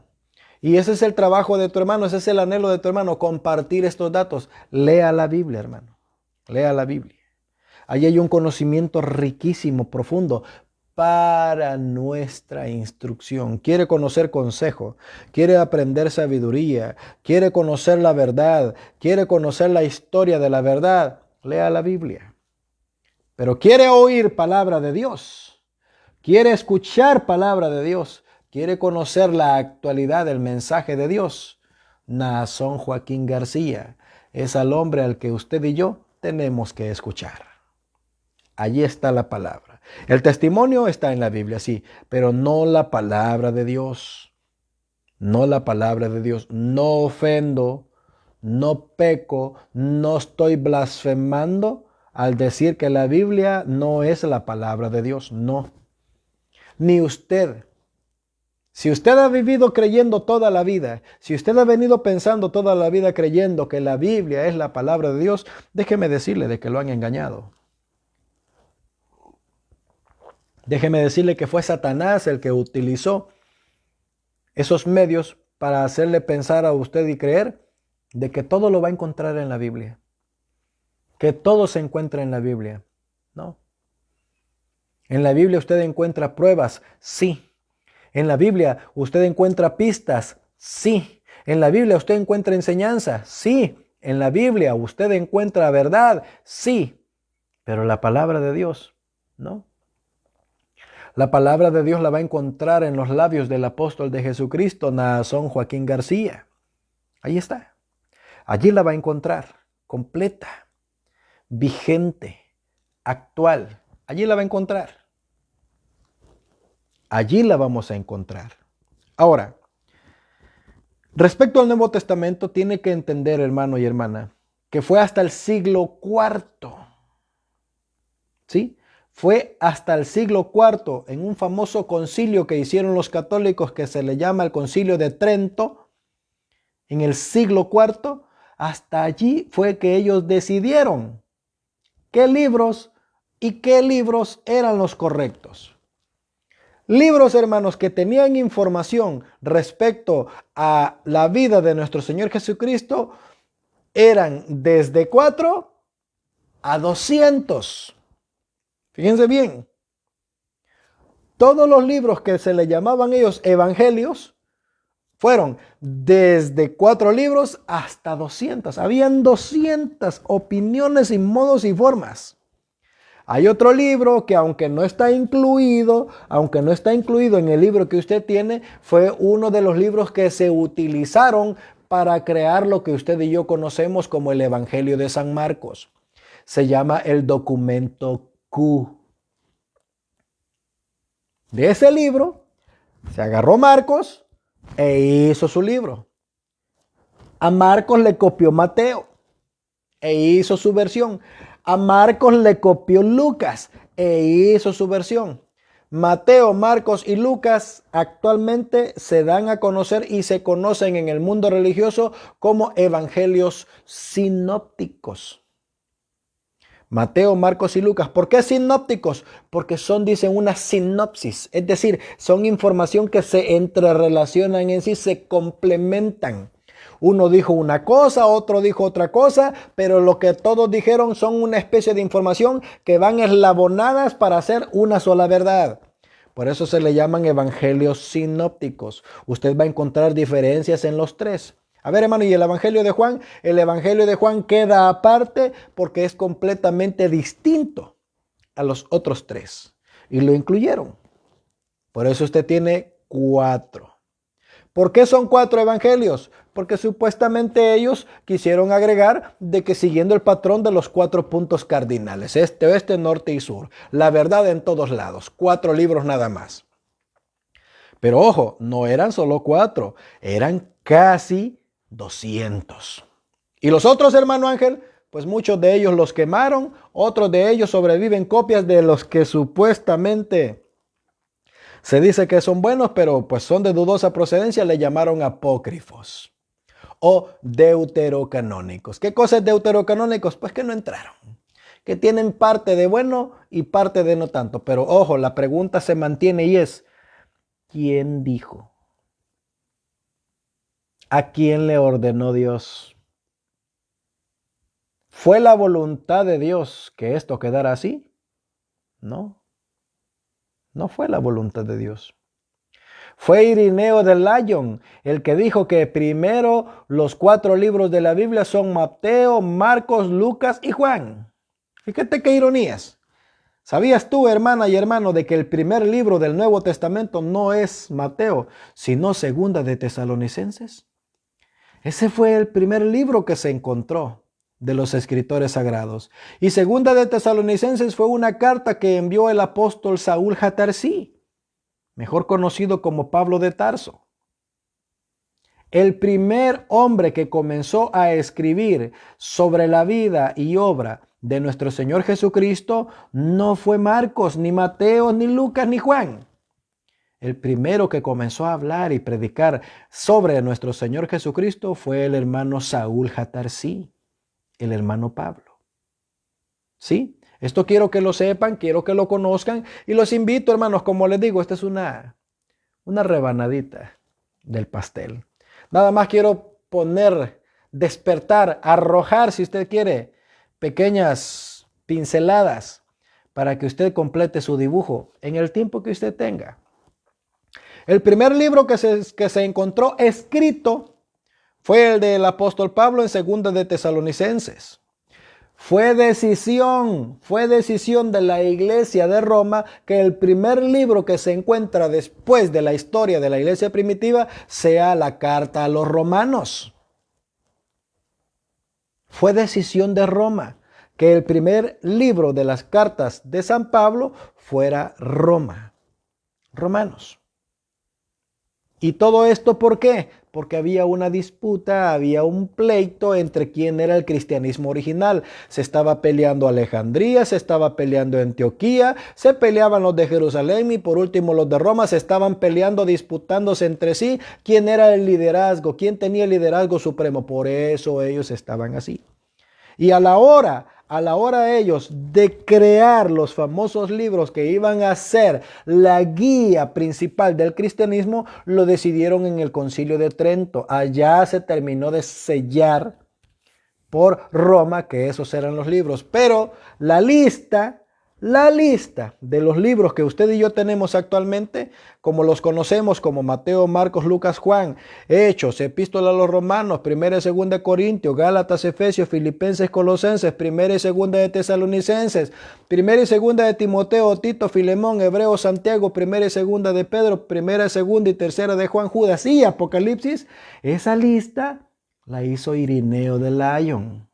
Y ese es el trabajo de tu hermano, ese es el anhelo de tu hermano, compartir estos datos. Lea la Biblia, hermano. Lea la Biblia. Allí hay un conocimiento riquísimo, profundo, para nuestra instrucción. Quiere conocer consejo, quiere aprender sabiduría, quiere conocer la verdad, quiere conocer la historia de la verdad. Lea la Biblia. Pero quiere oír palabra de Dios, quiere escuchar palabra de Dios, quiere conocer la actualidad del mensaje de Dios. Naasón Joaquín García es al hombre al que usted y yo tenemos que escuchar. Allí está la palabra. El testimonio está en la Biblia, sí, pero no la palabra de Dios. No la palabra de Dios. No ofendo, no peco, no estoy blasfemando al decir que la Biblia no es la palabra de Dios. No. Ni usted, Si usted ha vivido creyendo toda la vida, si usted ha venido pensando toda la vida creyendo que la Biblia es la palabra de Dios, déjeme decirle de que lo han engañado. Déjeme decirle que fue Satanás el que utilizó esos medios para hacerle pensar a usted y creer de que todo lo va a encontrar en la Biblia. Que todo se encuentra en la Biblia. No. En la Biblia usted encuentra pruebas, sí. En la Biblia usted encuentra pistas, sí. En la Biblia usted encuentra enseñanza, sí. En la Biblia usted encuentra verdad, sí. Pero la palabra de Dios, no. La palabra de Dios la va a encontrar en los labios del apóstol de Jesucristo, Naasón Joaquín García. Ahí está. Allí la va a encontrar, completa, vigente, actual. Allí la va a encontrar. Allí la vamos a encontrar. Ahora, respecto al Nuevo Testamento, tiene que entender, hermano y hermana, que fue hasta el siglo IV. ¿Sí? Fue hasta el siglo IV, en un famoso concilio que hicieron los católicos que se le llama el Concilio de Trento, en el siglo IV, hasta allí fue que ellos decidieron qué libros eran los correctos. Libros, hermanos, que tenían información respecto a la vida de nuestro Señor Jesucristo eran desde 4 a 200. Fíjense bien. Todos los libros que se le llamaban ellos evangelios fueron desde 4 libros hasta 200. Habían 200 opiniones y modos y formas. Hay otro libro que aunque no está incluido en el libro que usted tiene, fue uno de los libros que se utilizaron para crear lo que usted y yo conocemos como el Evangelio de San Marcos. Se llama el documento Q. De ese libro se agarró Marcos e hizo su libro. A Marcos le copió Mateo e hizo su versión. A Marcos le copió Lucas e hizo su versión. Mateo, Marcos y Lucas actualmente se dan a conocer y se conocen en el mundo religioso como evangelios sinópticos. Mateo, Marcos y Lucas. ¿Por qué sinópticos? Porque son, dicen, una sinopsis. Es decir, son información que se entrerelacionan en sí, se complementan. Uno dijo una cosa, otro dijo otra cosa, pero lo que todos dijeron son una especie de información que van eslabonadas para hacer una sola verdad. Por eso se le llaman evangelios sinópticos. Usted va a encontrar diferencias en los tres. A ver, hermano, ¿y el Evangelio de Juan? El Evangelio de Juan queda aparte porque es completamente distinto a los otros 3. Y lo incluyeron. Por eso usted tiene 4. ¿Por qué son 4 evangelios? Porque supuestamente ellos quisieron agregar de que siguiendo el patrón de los 4 puntos cardinales, este, oeste, norte y sur, la verdad en todos lados, 4 libros nada más. Pero ojo, no eran solo 4, eran casi 200. Y los otros, hermano Ángel, pues muchos de ellos los quemaron, otros de ellos sobreviven copias de los que supuestamente se dice que son buenos, pero pues son de dudosa procedencia, le llamaron apócrifos o deuterocanónicos. ¿Qué cosa es deuterocanónicos? Pues que no entraron, que tienen parte de bueno y parte de no tanto. Pero ojo, la pregunta se mantiene y es, ¿quién dijo? ¿A quién le ordenó Dios? ¿Fue la voluntad de Dios que esto quedara así? No, no fue la voluntad de Dios. Fue Irineo de Lyon el que dijo que primero los 4 libros de la Biblia son Mateo, Marcos, Lucas y Juan. Fíjate qué ironías. ¿Sabías tú, hermana y hermano, de que el primer libro del Nuevo Testamento no es Mateo, sino Segunda de Tesalonicenses? Ese fue el primer libro que se encontró de los escritores sagrados. Y Segunda de Tesalonicenses fue una carta que envió el apóstol Saúl Jatarsí, mejor conocido como Pablo de Tarso. El primer hombre que comenzó a escribir sobre la vida y obra de nuestro Señor Jesucristo no fue Marcos, ni Mateo, ni Lucas, ni Juan. El primero que comenzó a hablar y predicar sobre nuestro Señor Jesucristo fue el hermano Saúl Jatarsí, el hermano Pablo. ¿Sí? Esto quiero que lo sepan, quiero que lo conozcan y los invito, hermanos, como les digo, esta es una rebanadita del pastel. Nada más quiero poner, despertar, arrojar, si usted quiere, pequeñas pinceladas para que usted complete su dibujo en el tiempo que usted tenga. El primer libro que se encontró escrito fue el del apóstol Pablo en 2 de Tesalonicenses. Fue decisión de la iglesia de Roma que el primer libro que se encuentra después de la historia de la iglesia primitiva sea la carta a los romanos. Fue decisión de Roma que el primer libro de las cartas de San Pablo fuera Romanos. ¿Y todo esto por qué? Porque había una disputa, había un pleito entre quién era el cristianismo original. Se estaba peleando Alejandría, se estaba peleando Antioquía, se peleaban los de Jerusalén y por último los de Roma se estaban peleando, disputándose entre sí quién era el liderazgo, quién tenía el liderazgo supremo. Por eso ellos estaban así. Y a la hora ellos de crear los famosos libros que iban a ser la guía principal del cristianismo, lo decidieron en el Concilio de Trento. Allá se terminó de sellar por Roma que esos eran los libros. Pero la lista de los libros que usted y yo tenemos actualmente, como los conocemos como Mateo, Marcos, Lucas, Juan, Hechos, Epístola a los Romanos, 1 y 2 Corintios, Gálatas, Efesios, Filipenses, Colosenses, 1 y 2 de Tesalonicenses, 1 y 2 de Timoteo, Tito, Filemón, Hebreo, Santiago, 1 y 2 de Pedro, 1 y 2 y 3 de Juan, Judas y Apocalipsis, esa lista la hizo Irineo de Lyon.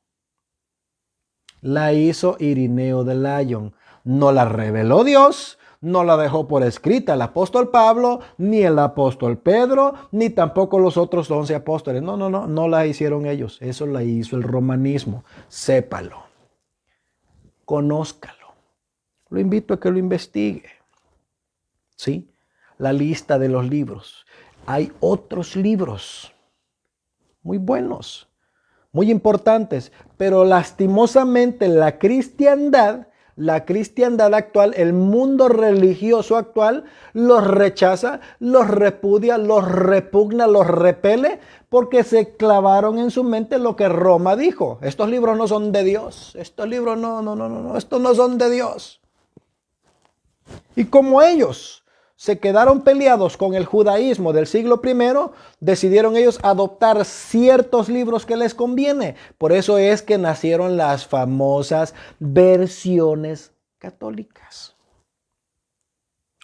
No la reveló Dios, no la dejó por escrita el apóstol Pablo, ni el apóstol Pedro, ni tampoco los otros 11 apóstoles. No la hicieron ellos. Eso la hizo el romanismo. Sépalo. Conózcalo. Lo invito a que lo investigue. ¿Sí? La lista de los libros. Hay otros libros muy buenos, muy importantes, pero lastimosamente la cristiandad actual, el mundo religioso actual, los rechaza, los repudia, los repugna, los repele, porque se clavaron en su mente lo que Roma dijo. Estos libros no son de Dios. Estos libros estos no son de Dios. Y como ellos se quedaron peleados con el judaísmo del siglo I, decidieron ellos adoptar ciertos libros que les conviene. Por eso es que nacieron las famosas versiones católicas.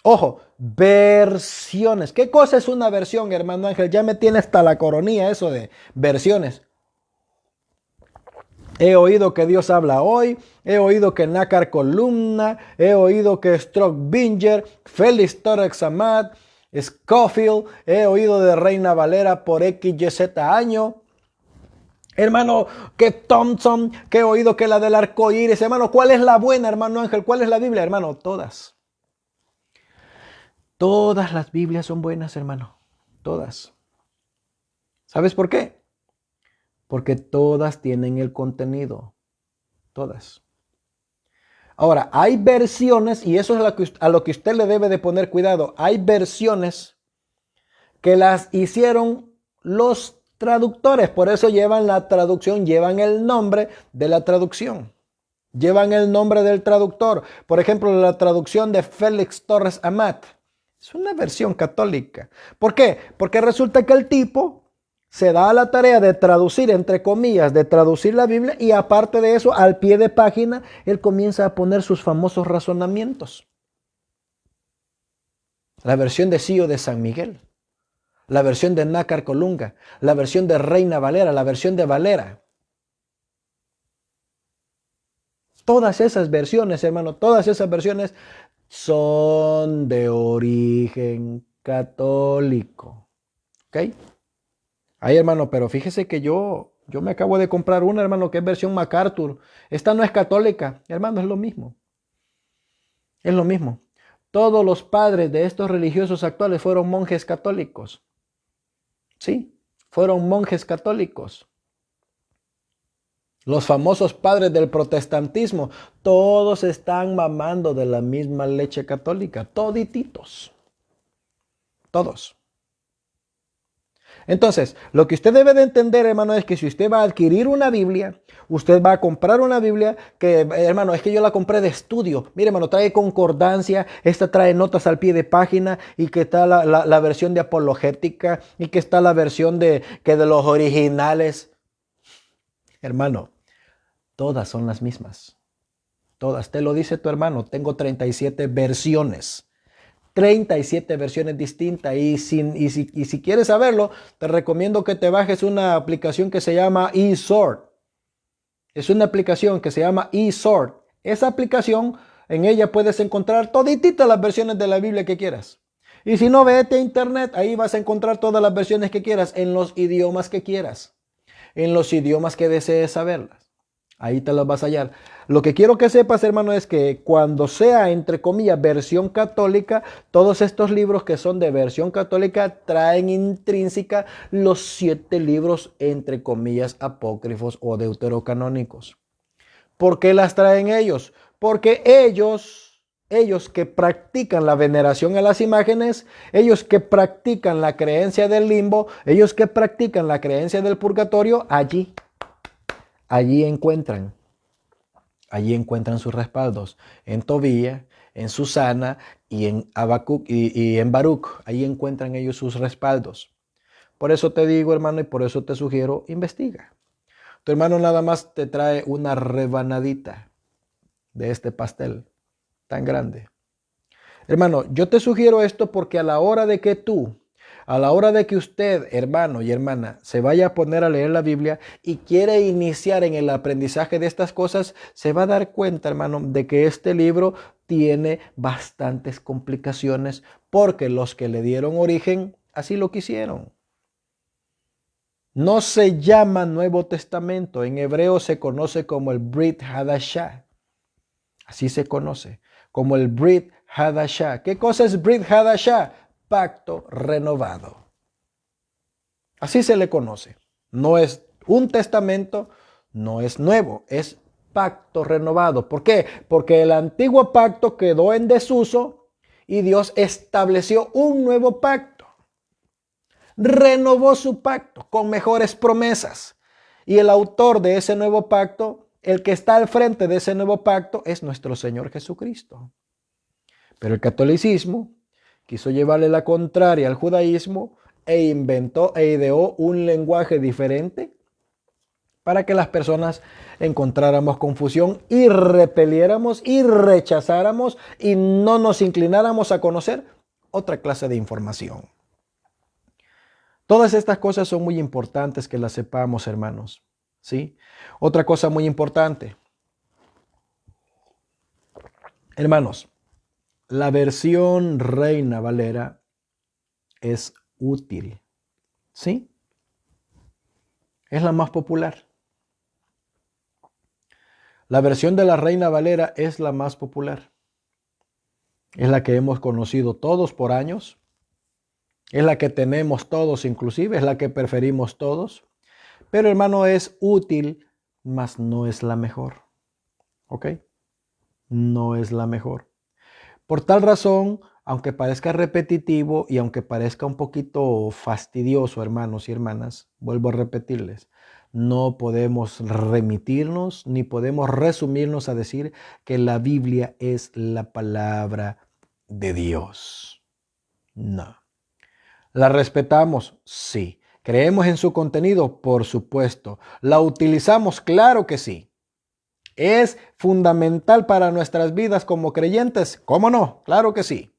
Ojo, versiones. ¿Qué cosa es una versión, hermano Ángel? Ya me tiene hasta la coronilla eso de versiones. He oído que Dios habla hoy, he oído que Nácar Columna, he oído que Strockbinger, Félix Torres Amat, Scofield, he oído de Reina Valera por XYZ año. Hermano, que Thompson, que he oído que la del arco iris. Hermano, ¿cuál es la buena, hermano Ángel? ¿Cuál es la Biblia, hermano? Todas. Todas las Biblias son buenas, hermano. Todas. ¿Sabes por qué? Porque todas tienen el contenido. Todas. Ahora, hay versiones, y eso es a lo que usted le debe de poner cuidado. Hay versiones que las hicieron los traductores. Por eso llevan la traducción, llevan el nombre de la traducción. Llevan el nombre del traductor. Por ejemplo, la traducción de Félix Torres Amat. Es una versión católica. ¿Por qué? Porque resulta que el tipo se da a la tarea de traducir, entre comillas, de traducir la Biblia, y aparte de eso, al pie de página, él comienza a poner sus famosos razonamientos. La versión de Cío de San Miguel, la versión de Nácar Colunga, la versión de Reina Valera, la versión de Valera. Todas esas versiones, hermano, todas esas versiones son de origen católico. ¿Ok? Ay, hermano, pero fíjese que yo me acabo de comprar una, hermano, que es versión MacArthur. Esta no es católica, hermano, es lo mismo. Es lo mismo. Todos los padres de estos religiosos actuales fueron monjes católicos. Sí, fueron monjes católicos. Los famosos padres del protestantismo, todos están mamando de la misma leche católica, todititos, todos. Entonces, lo que usted debe de entender, hermano, es que si usted va a adquirir una Biblia, usted va a comprar una Biblia que, hermano, es que yo la compré de estudio. Mire, hermano, trae concordancia, esta trae notas al pie de página y que está la versión de apologética y que está la versión de los originales. Hermano, todas son las mismas. Todas. Te lo dice tu hermano. Tengo 37 versiones. 37 versiones distintas. Y si quieres saberlo, te recomiendo que te bajes una aplicación que se llama eSword. Es una aplicación que se llama eSword. Esa aplicación, en ella puedes encontrar todititas las versiones de la Biblia que quieras. Y si no, vete a internet. Ahí vas a encontrar todas las versiones que quieras en los idiomas que quieras. En los idiomas que desees saberlas. Ahí te las vas a hallar. Lo que quiero que sepas, hermano, es que cuando sea, entre comillas, versión católica, todos estos libros que son de versión católica traen intrínseca los 7 libros, entre comillas, apócrifos o deuterocanónicos. ¿Por qué las traen ellos? Porque ellos que practican la veneración a las imágenes, ellos que practican la creencia del limbo, ellos que practican la creencia del purgatorio, allí encuentran sus respaldos, en Tobía, en Susana y en Habacuc y en Baruch. Ahí encuentran ellos sus respaldos. Por eso te digo, hermano, y por eso te sugiero, investiga. Tu hermano nada más te trae una rebanadita de este pastel tan grande. Hermano, yo te sugiero esto porque a la hora de que usted, hermano y hermana, se vaya a poner a leer la Biblia y quiere iniciar en el aprendizaje de estas cosas, se va a dar cuenta, hermano, de que este libro tiene bastantes complicaciones porque los que le dieron origen así lo quisieron. No se llama Nuevo Testamento. En hebreo se conoce como el Brit Hadashah. Así se conoce, como el Brit Hadashah. ¿Qué cosa es Brit Hadashah? Pacto renovado. Así se le conoce. No es un testamento, no es nuevo, es pacto renovado. ¿Por qué? Porque el antiguo pacto quedó en desuso y Dios estableció un nuevo pacto. Renovó su pacto con mejores promesas. Y el autor de ese nuevo pacto, el que está al frente de ese nuevo pacto, es nuestro Señor Jesucristo. Pero el catolicismo quiso llevarle la contraria al judaísmo e inventó e ideó un lenguaje diferente para que las personas encontráramos confusión y repeliéramos y rechazáramos y no nos inclináramos a conocer otra clase de información. Todas estas cosas son muy importantes que las sepamos, hermanos. ¿Sí? Otra cosa muy importante. Hermanos, la versión Reina Valera es útil. ¿Sí? Es la más popular. La versión de la Reina Valera es la más popular. Es la que hemos conocido todos por años. Es la que tenemos todos inclusive. Es la que preferimos todos. Pero hermano, es útil, mas no es la mejor. ¿Ok? No es la mejor. Por tal razón, aunque parezca repetitivo y aunque parezca un poquito fastidioso, hermanos y hermanas, vuelvo a repetirles, no podemos remitirnos ni podemos resumirnos a decir que la Biblia es la palabra de Dios. No. ¿La respetamos? Sí. ¿Creemos en su contenido? Por supuesto. ¿La utilizamos? Claro que sí. ¿Es fundamental para nuestras vidas como creyentes? ¿Cómo no? Claro que sí.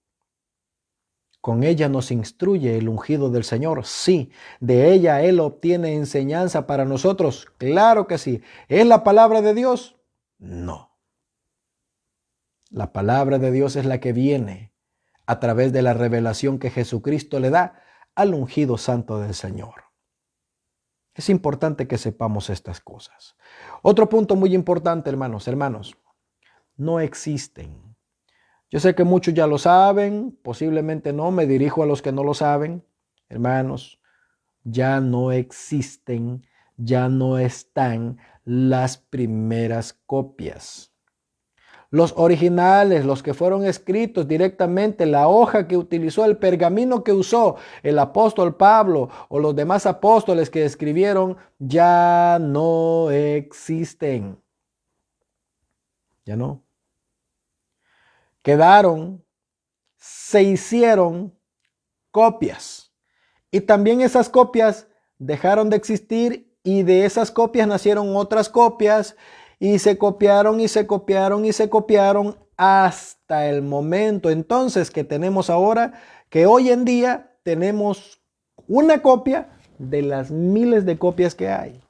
¿Con ella nos instruye el ungido del Señor? Sí. ¿De ella Él obtiene enseñanza para nosotros? Claro que sí. ¿Es la palabra de Dios? No. La palabra de Dios es la que viene a través de la revelación que Jesucristo le da al ungido santo del Señor. Es importante que sepamos estas cosas. Otro punto muy importante, hermanos, no existen Yo sé que muchos ya lo saben, posiblemente no, me dirijo a los que no lo saben. Hermanos, ya no existen, ya no están las primeras copias. Los originales, los que fueron escritos directamente, la hoja que utilizó, el pergamino que usó el apóstol Pablo o los demás apóstoles que escribieron, ya no existen. Ya no. Quedaron, se hicieron copias. Y también esas copias dejaron de existir y de esas copias nacieron otras copias y se copiaron y se copiaron y se copiaron hasta el momento entonces que tenemos ahora, que hoy en día tenemos una copia de las miles de copias que hay.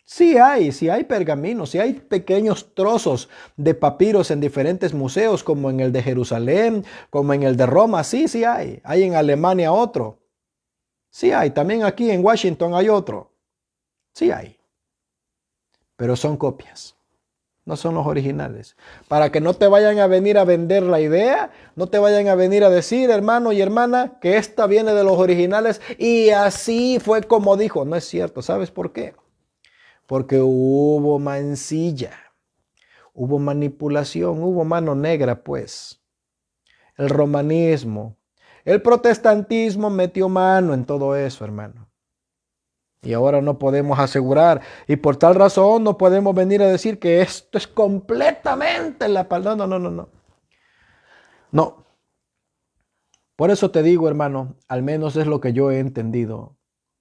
Sí hay pergaminos, sí hay pequeños trozos de papiros en diferentes museos, como en el de Jerusalén, como en el de Roma, sí hay. Hay en Alemania otro. Sí hay, también aquí en Washington hay otro. Sí hay. Pero son copias, no son los originales. Para que no te vayan a venir a vender la idea, no te vayan a venir a decir, hermano y hermana, que esta viene de los originales y así fue como dijo. No es cierto, ¿sabes por qué? Porque hubo mancilla, hubo manipulación, hubo mano negra, pues. El romanismo, el protestantismo metió mano en todo eso, hermano. Y ahora no podemos asegurar. Y por tal razón no podemos venir a decir que esto es completamente la palabra. No. No. Por eso te digo, hermano, al menos es lo que yo he entendido.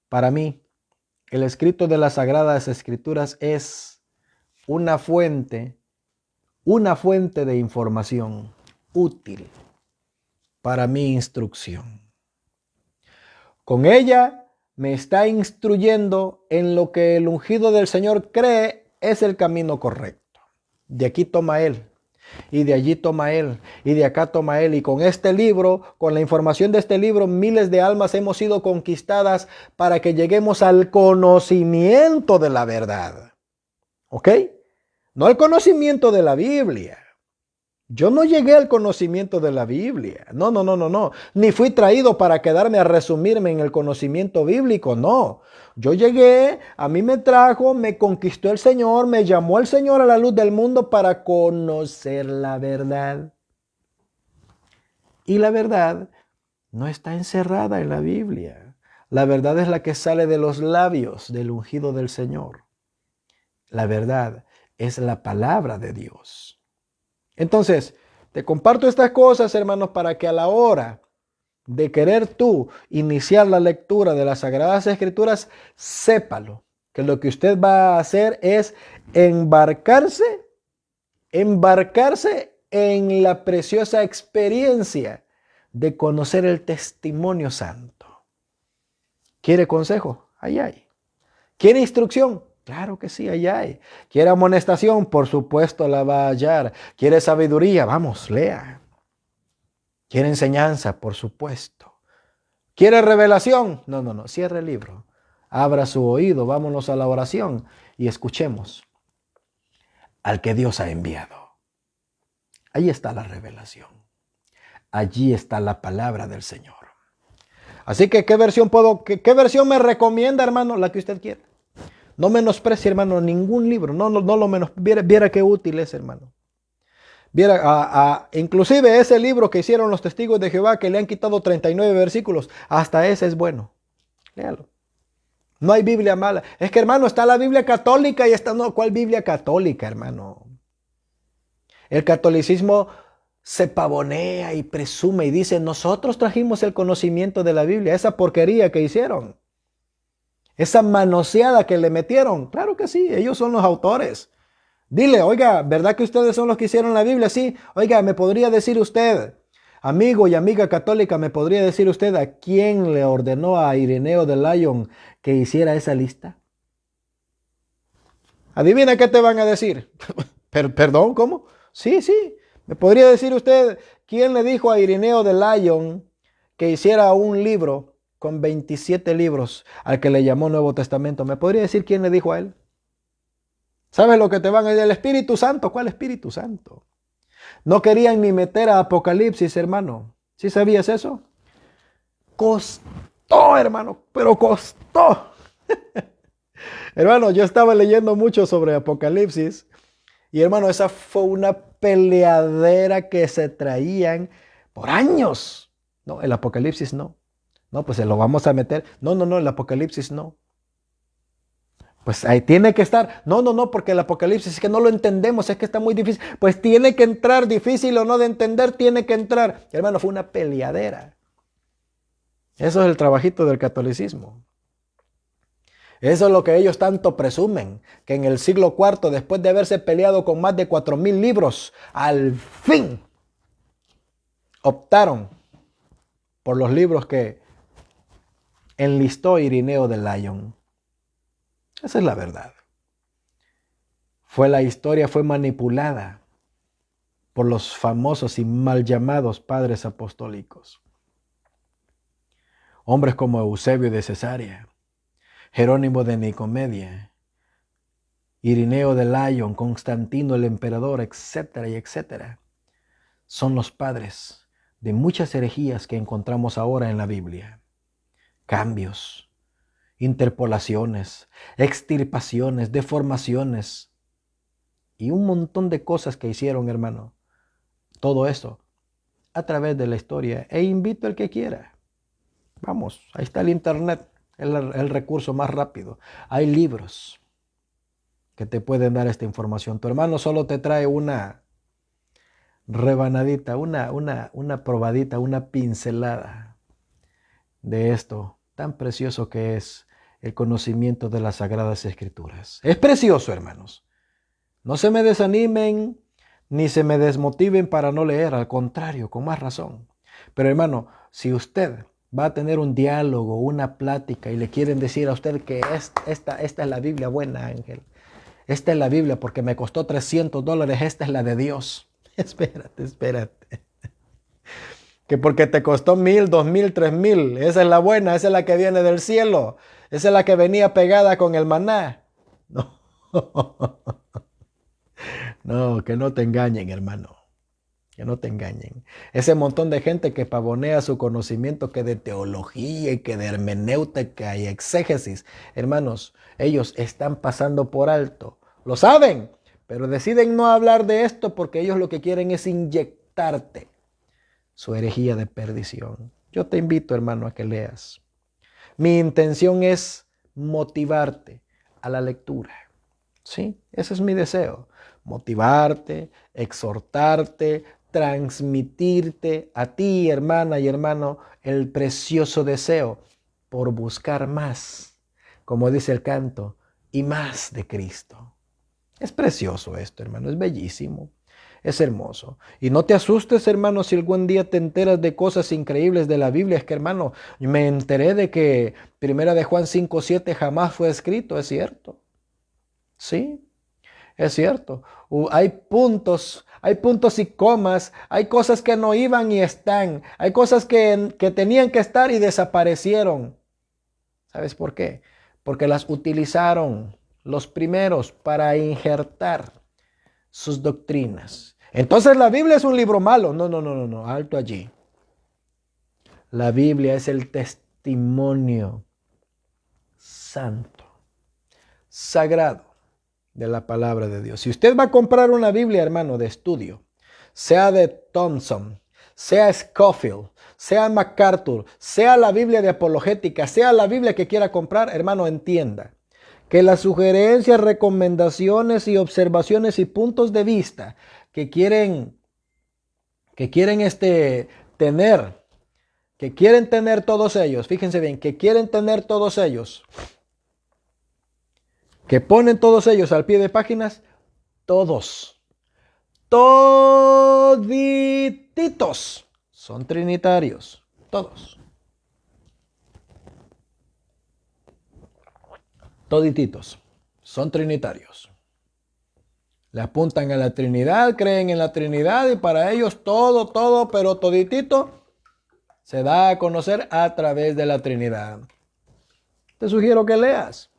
Para mí, el escrito de las Sagradas Escrituras es una fuente de información útil para mi instrucción. Con ella me está instruyendo en lo que el ungido del Señor cree es el camino correcto. De aquí toma él, y de allí toma él, y de acá toma él. Y con este libro, con la información de este libro, miles de almas hemos sido conquistadas para que lleguemos al conocimiento de la verdad. ¿Ok? No al conocimiento de la Biblia. Yo no llegué al conocimiento de la Biblia. No. Ni fui traído para quedarme a resumirme en el conocimiento bíblico. No. Yo llegué, a mí me trajo, me conquistó el Señor, me llamó el Señor a la luz del mundo para conocer la verdad. Y la verdad no está encerrada en la Biblia. La verdad es la que sale de los labios del ungido del Señor. La verdad es la palabra de Dios. Entonces, te comparto estas cosas, hermanos, para que a la hora de querer tú iniciar la lectura de las Sagradas Escrituras, sépalo, que lo que usted va a hacer es embarcarse en la preciosa experiencia de conocer el testimonio santo. ¿Quiere consejo? Ahí hay. ¿Quiere instrucción? Claro que sí, allá hay. ¿Quiere amonestación? Por supuesto la va a hallar. ¿Quiere sabiduría? Vamos, lea. ¿Quiere enseñanza? Por supuesto. ¿Quiere revelación? No. Cierre el libro. Abra su oído, vámonos a la oración y escuchemos al que Dios ha enviado. Ahí está la revelación. Allí está la palabra del Señor. Así que, ¿qué versión me recomienda, hermano? La que usted quiera. No menosprecie, hermano, ningún libro. No lo menosprecie. Viera qué útil es, hermano. Viera, inclusive ese libro que hicieron los testigos de Jehová, que le han quitado 39 versículos, hasta ese es bueno. Léalo. No hay Biblia mala. Es que, hermano, está la Biblia católica y está, no, ¿cuál Biblia católica, hermano? El catolicismo se pavonea y presume y dice, nosotros trajimos el conocimiento de la Biblia. Esa porquería que hicieron. Esa manoseada que le metieron. Claro que sí, ellos son los autores. Dile, oiga, ¿verdad que ustedes son los que hicieron la Biblia? Sí, oiga, ¿me podría decir usted, amigo y amiga católica, me podría decir usted a quién le ordenó a Ireneo de Lyon que hiciera esa lista? Adivina qué te van a decir. ¿Perdón? ¿Cómo? Sí. ¿Me podría decir usted quién le dijo a Ireneo de Lyon que hiciera un libro con 27 libros al que le llamó Nuevo Testamento? ¿Me podría decir quién le dijo a él? ¿Sabes lo que te van a decir? El Espíritu Santo. ¿Cuál Espíritu Santo? No querían ni meter a Apocalipsis, hermano. ¿Sí sabías eso? Costó, hermano, pero costó. Hermano, yo estaba leyendo mucho sobre Apocalipsis y hermano, esa fue una peleadera que se traían por años. No, el Apocalipsis no. No, pues se lo vamos a meter. No, no, no, el Apocalipsis no. Pues ahí tiene que estar. No, no, no, porque el Apocalipsis es que no lo entendemos, es que está muy difícil. Pues tiene que entrar, difícil o no de entender, tiene que entrar. Hermano, fue una peleadera. Eso es el trabajito del catolicismo. Eso es lo que ellos tanto presumen, que en el siglo IV, después de haberse peleado con más de 4,000 libros, al fin optaron por los libros que enlistó Irineo de Lyon. Esa es la verdad. La historia fue manipulada por los famosos y mal llamados padres apostólicos. Hombres como Eusebio de Cesarea, Jerónimo de Nicomedia, Irineo de Lyon, Constantino el emperador, etcétera y etcétera, son los padres de muchas herejías que encontramos ahora en la Biblia. Cambios, interpolaciones, extirpaciones, deformaciones y un montón de cosas que hicieron, hermano. Todo eso a través de la historia. E invito al que quiera. Vamos, ahí está el internet, el recurso más rápido. Hay libros que te pueden dar esta información. Tu hermano solo te trae una rebanadita, una probadita, una pincelada de esto tan precioso que es el conocimiento de las Sagradas Escrituras. Es precioso, hermanos. No se me desanimen ni se me desmotiven para no leer, al contrario, con más razón. Pero hermano, si usted va a tener un diálogo, una plática y le quieren decir a usted que esta es la Biblia buena, Ángel. Esta es la Biblia porque me costó $300, esta es la de Dios. Espérate. Que porque te costó 1,000, 2,000, 3,000, esa es la buena, esa es la que viene del cielo. Esa es la que venía pegada con el maná. No. No, que no te engañen, hermano. Que no te engañen. Ese montón de gente que pavonea su conocimiento que de teología y que de hermenéutica y exégesis. Hermanos, ellos están pasando por alto. Lo saben, pero deciden no hablar de esto porque ellos lo que quieren es inyectarte su herejía de perdición. Yo te invito, hermano, a que leas. Mi intención es motivarte a la lectura. Sí, ese es mi deseo. Motivarte, exhortarte, transmitirte a ti, hermana y hermano, el precioso deseo por buscar más, como dice el canto, y más de Cristo. Es precioso esto, hermano, es bellísimo, es hermoso. Y no te asustes, hermano, si algún día te enteras de cosas increíbles de la Biblia. Es que, hermano, me enteré de que 1 de Juan 5:7 jamás fue escrito, es cierto. Sí, es cierto. Hay puntos y comas, hay cosas que no iban y están, hay cosas que tenían que estar y desaparecieron. ¿Sabes por qué? Porque las utilizaron los primeros para injertar sus doctrinas. Entonces la Biblia es un libro malo. No, alto allí. La Biblia es el testimonio santo, sagrado de la palabra de Dios. Si usted va a comprar una Biblia, hermano, de estudio, sea de Thompson, sea Scofield, sea MacArthur, sea la Biblia de apologética, sea la Biblia que quiera comprar, hermano, entienda que las sugerencias, recomendaciones y observaciones y puntos de vista que quieren tener todos ellos, fíjense bien, que quieren tener todos ellos, que ponen todos ellos al pie de páginas, todititos son trinitarios, todos. Todititos son trinitarios. Le apuntan a la Trinidad, creen en la Trinidad y para ellos todo, pero toditito se da a conocer a través de la Trinidad. Te sugiero que leas.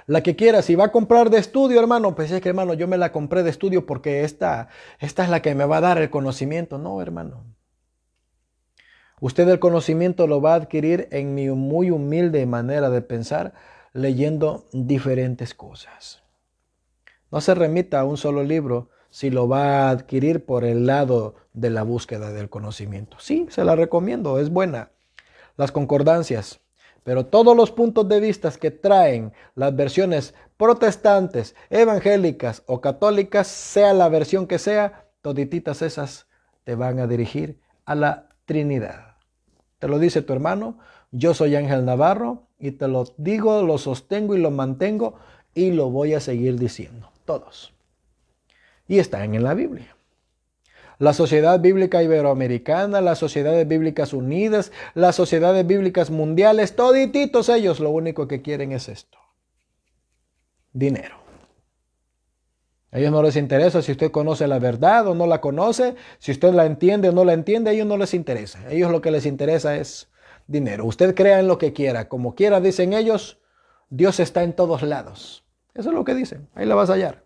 La que quiera, si va a comprar de estudio, hermano, pues es que, hermano, yo me la compré de estudio porque esta es la que me va a dar el conocimiento. No, hermano. Usted el conocimiento lo va a adquirir en mi muy humilde manera de pensar, leyendo diferentes cosas. No se remita a un solo libro si lo va a adquirir por el lado de la búsqueda del conocimiento. Sí, se la recomiendo, es buena. Las concordancias, pero todos los puntos de vista que traen las versiones protestantes, evangélicas o católicas, sea la versión que sea, todititas esas te van a dirigir a la Trinidad. Te lo dice tu hermano, yo soy Ángel Navarro y te lo digo, lo sostengo y lo mantengo y lo voy a seguir diciendo, todos. Y están en la Biblia. La Sociedad Bíblica Iberoamericana, las Sociedades Bíblicas Unidas, las Sociedades Bíblicas Mundiales, todititos ellos lo único que quieren es esto: dinero. A ellos no les interesa si usted conoce la verdad o no la conoce, si usted la entiende o no la entiende, a ellos no les interesa. A ellos lo que les interesa es dinero. Usted crea en lo que quiera, como quiera, dicen ellos, Dios está en todos lados. Eso es lo que dicen, ahí la vas a hallar.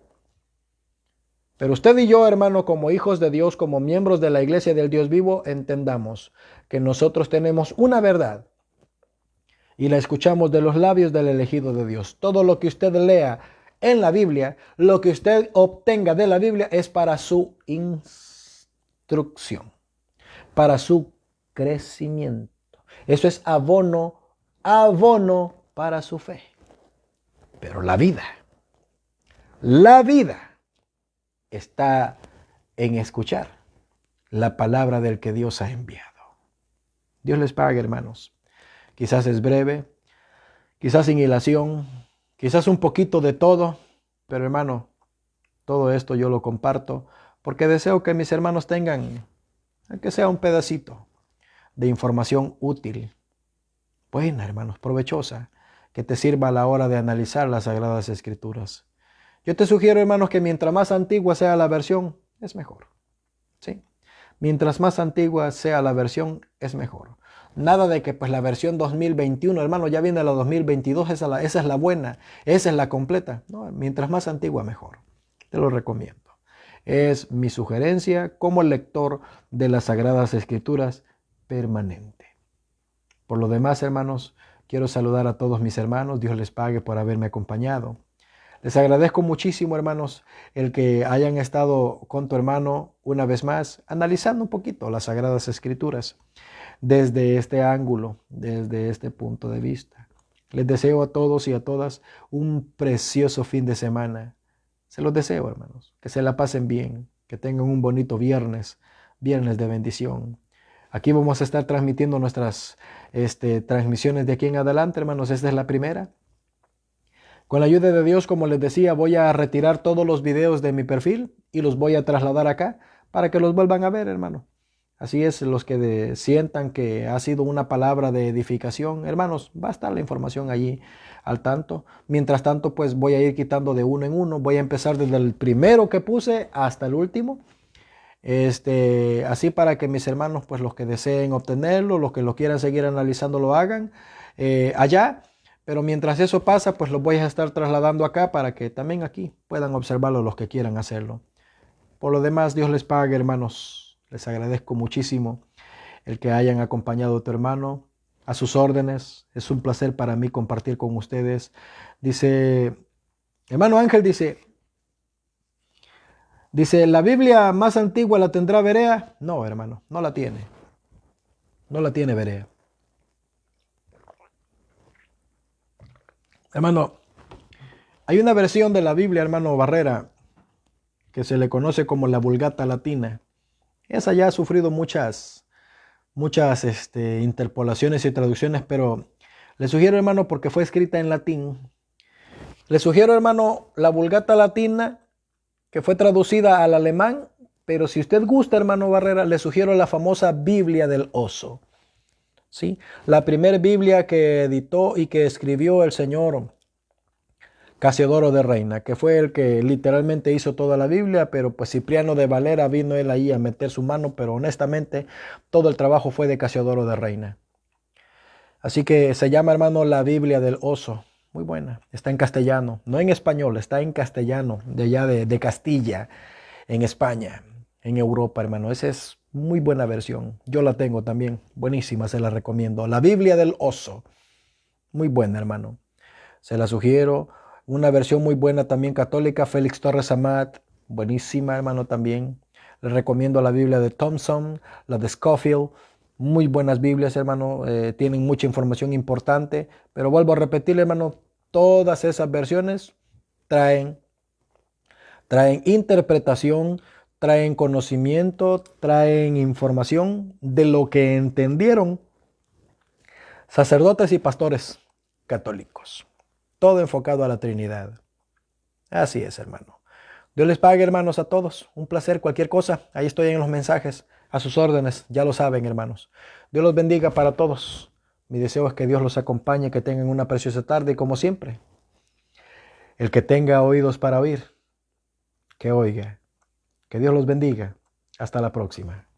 Pero usted y yo, hermano, como hijos de Dios, como miembros de la iglesia del Dios vivo, entendamos que nosotros tenemos una verdad y la escuchamos de los labios del elegido de Dios. Todo lo que usted lea en la Biblia, lo que usted obtenga de la Biblia es para su instrucción, para su crecimiento. Eso es abono para su fe. Pero la vida está en escuchar la palabra del que Dios ha enviado. Dios les pague, hermanos. Quizás es breve, quizás sin hilación, quizás un poquito de todo, pero hermano, todo esto yo lo comparto porque deseo que mis hermanos tengan, aunque sea un pedacito de información útil, buena, hermanos, provechosa, que te sirva a la hora de analizar las Sagradas Escrituras. Yo te sugiero, hermanos, que mientras más antigua sea la versión, es mejor. ¿Sí? Mientras más antigua sea la versión, es mejor. Nada de que pues la versión 2021, hermano, ya viene la 2022, esa es la buena, esa es la completa. No, mientras más antigua, mejor. Te lo recomiendo. Es mi sugerencia como lector de las Sagradas Escrituras permanente. Por lo demás, hermanos, quiero saludar a todos mis hermanos. Dios les pague por haberme acompañado. Les agradezco muchísimo, hermanos, el que hayan estado con tu hermano una vez más, analizando un poquito las Sagradas Escrituras desde este ángulo, desde este punto de vista. Les deseo a todos y a todas un precioso fin de semana. Se los deseo, hermanos, que se la pasen bien, que tengan un bonito viernes de bendición. Aquí vamos a estar transmitiendo nuestras transmisiones de aquí en adelante, hermanos. Esta es la primera. Con la ayuda de Dios, como les decía, voy a retirar todos los videos de mi perfil y los voy a trasladar acá para que los vuelvan a ver, hermano. Así es, los que sientan que ha sido una palabra de edificación, hermanos, va a estar la información allí al tanto. Mientras tanto, pues voy a ir quitando de uno en uno. Voy a empezar desde el primero que puse hasta el último. Así para que mis hermanos, pues los que deseen obtenerlo, los que lo quieran seguir analizando, lo hagan allá. Pero mientras eso pasa, pues los voy a estar trasladando acá para que también aquí puedan observarlo los que quieran hacerlo. Por lo demás, Dios les pague, hermanos. Les agradezco muchísimo el que hayan acompañado a tu hermano a sus órdenes. Es un placer para mí compartir con ustedes. Dice, hermano Ángel, dice, ¿la Biblia más antigua la tendrá Berea? No, hermano, no la tiene. No la tiene Berea. Hermano, hay una versión de la Biblia, hermano Barrera, que se le conoce como la Vulgata Latina. Esa ya ha sufrido muchas interpolaciones y traducciones, pero le sugiero, hermano, porque fue escrita en latín. Le sugiero, hermano, la Vulgata Latina, que fue traducida al alemán, pero si usted gusta, hermano Barrera, le sugiero la famosa Biblia del Oso. ¿Sí? La primera Biblia que editó y que escribió el señor Casiodoro de Reina, que fue el que literalmente hizo toda la Biblia, pero pues Cipriano de Valera vino él ahí a meter su mano, pero honestamente todo el trabajo fue de Casiodoro de Reina. Así que se llama, hermano, la Biblia del Oso. muy buena. Está en castellano, no en español, está en castellano, de allá de Castilla, en España, en Europa, hermano. Esa es muy buena versión. Yo la tengo también, buenísima, se la recomiendo. La Biblia del Oso, muy buena, hermano. Se la sugiero. Una versión muy buena también católica, Félix Torres Amat, buenísima, hermano, también. Les recomiendo la Biblia de Thompson, la de Scofield, muy buenas Biblias, hermano, tienen mucha información importante, pero vuelvo a repetirle, hermano, todas esas versiones traen, traen interpretación, traen conocimiento, traen información de lo que entendieron sacerdotes y pastores católicos. Todo enfocado a la Trinidad. Así es, hermano. Dios les pague, hermanos, a todos. Un placer, cualquier cosa. Ahí estoy en los mensajes, a sus órdenes. Ya lo saben, hermanos. Dios los bendiga para todos. Mi deseo es que Dios los acompañe, que tengan una preciosa tarde y como siempre, el que tenga oídos para oír, que oiga. Que Dios los bendiga. Hasta la próxima.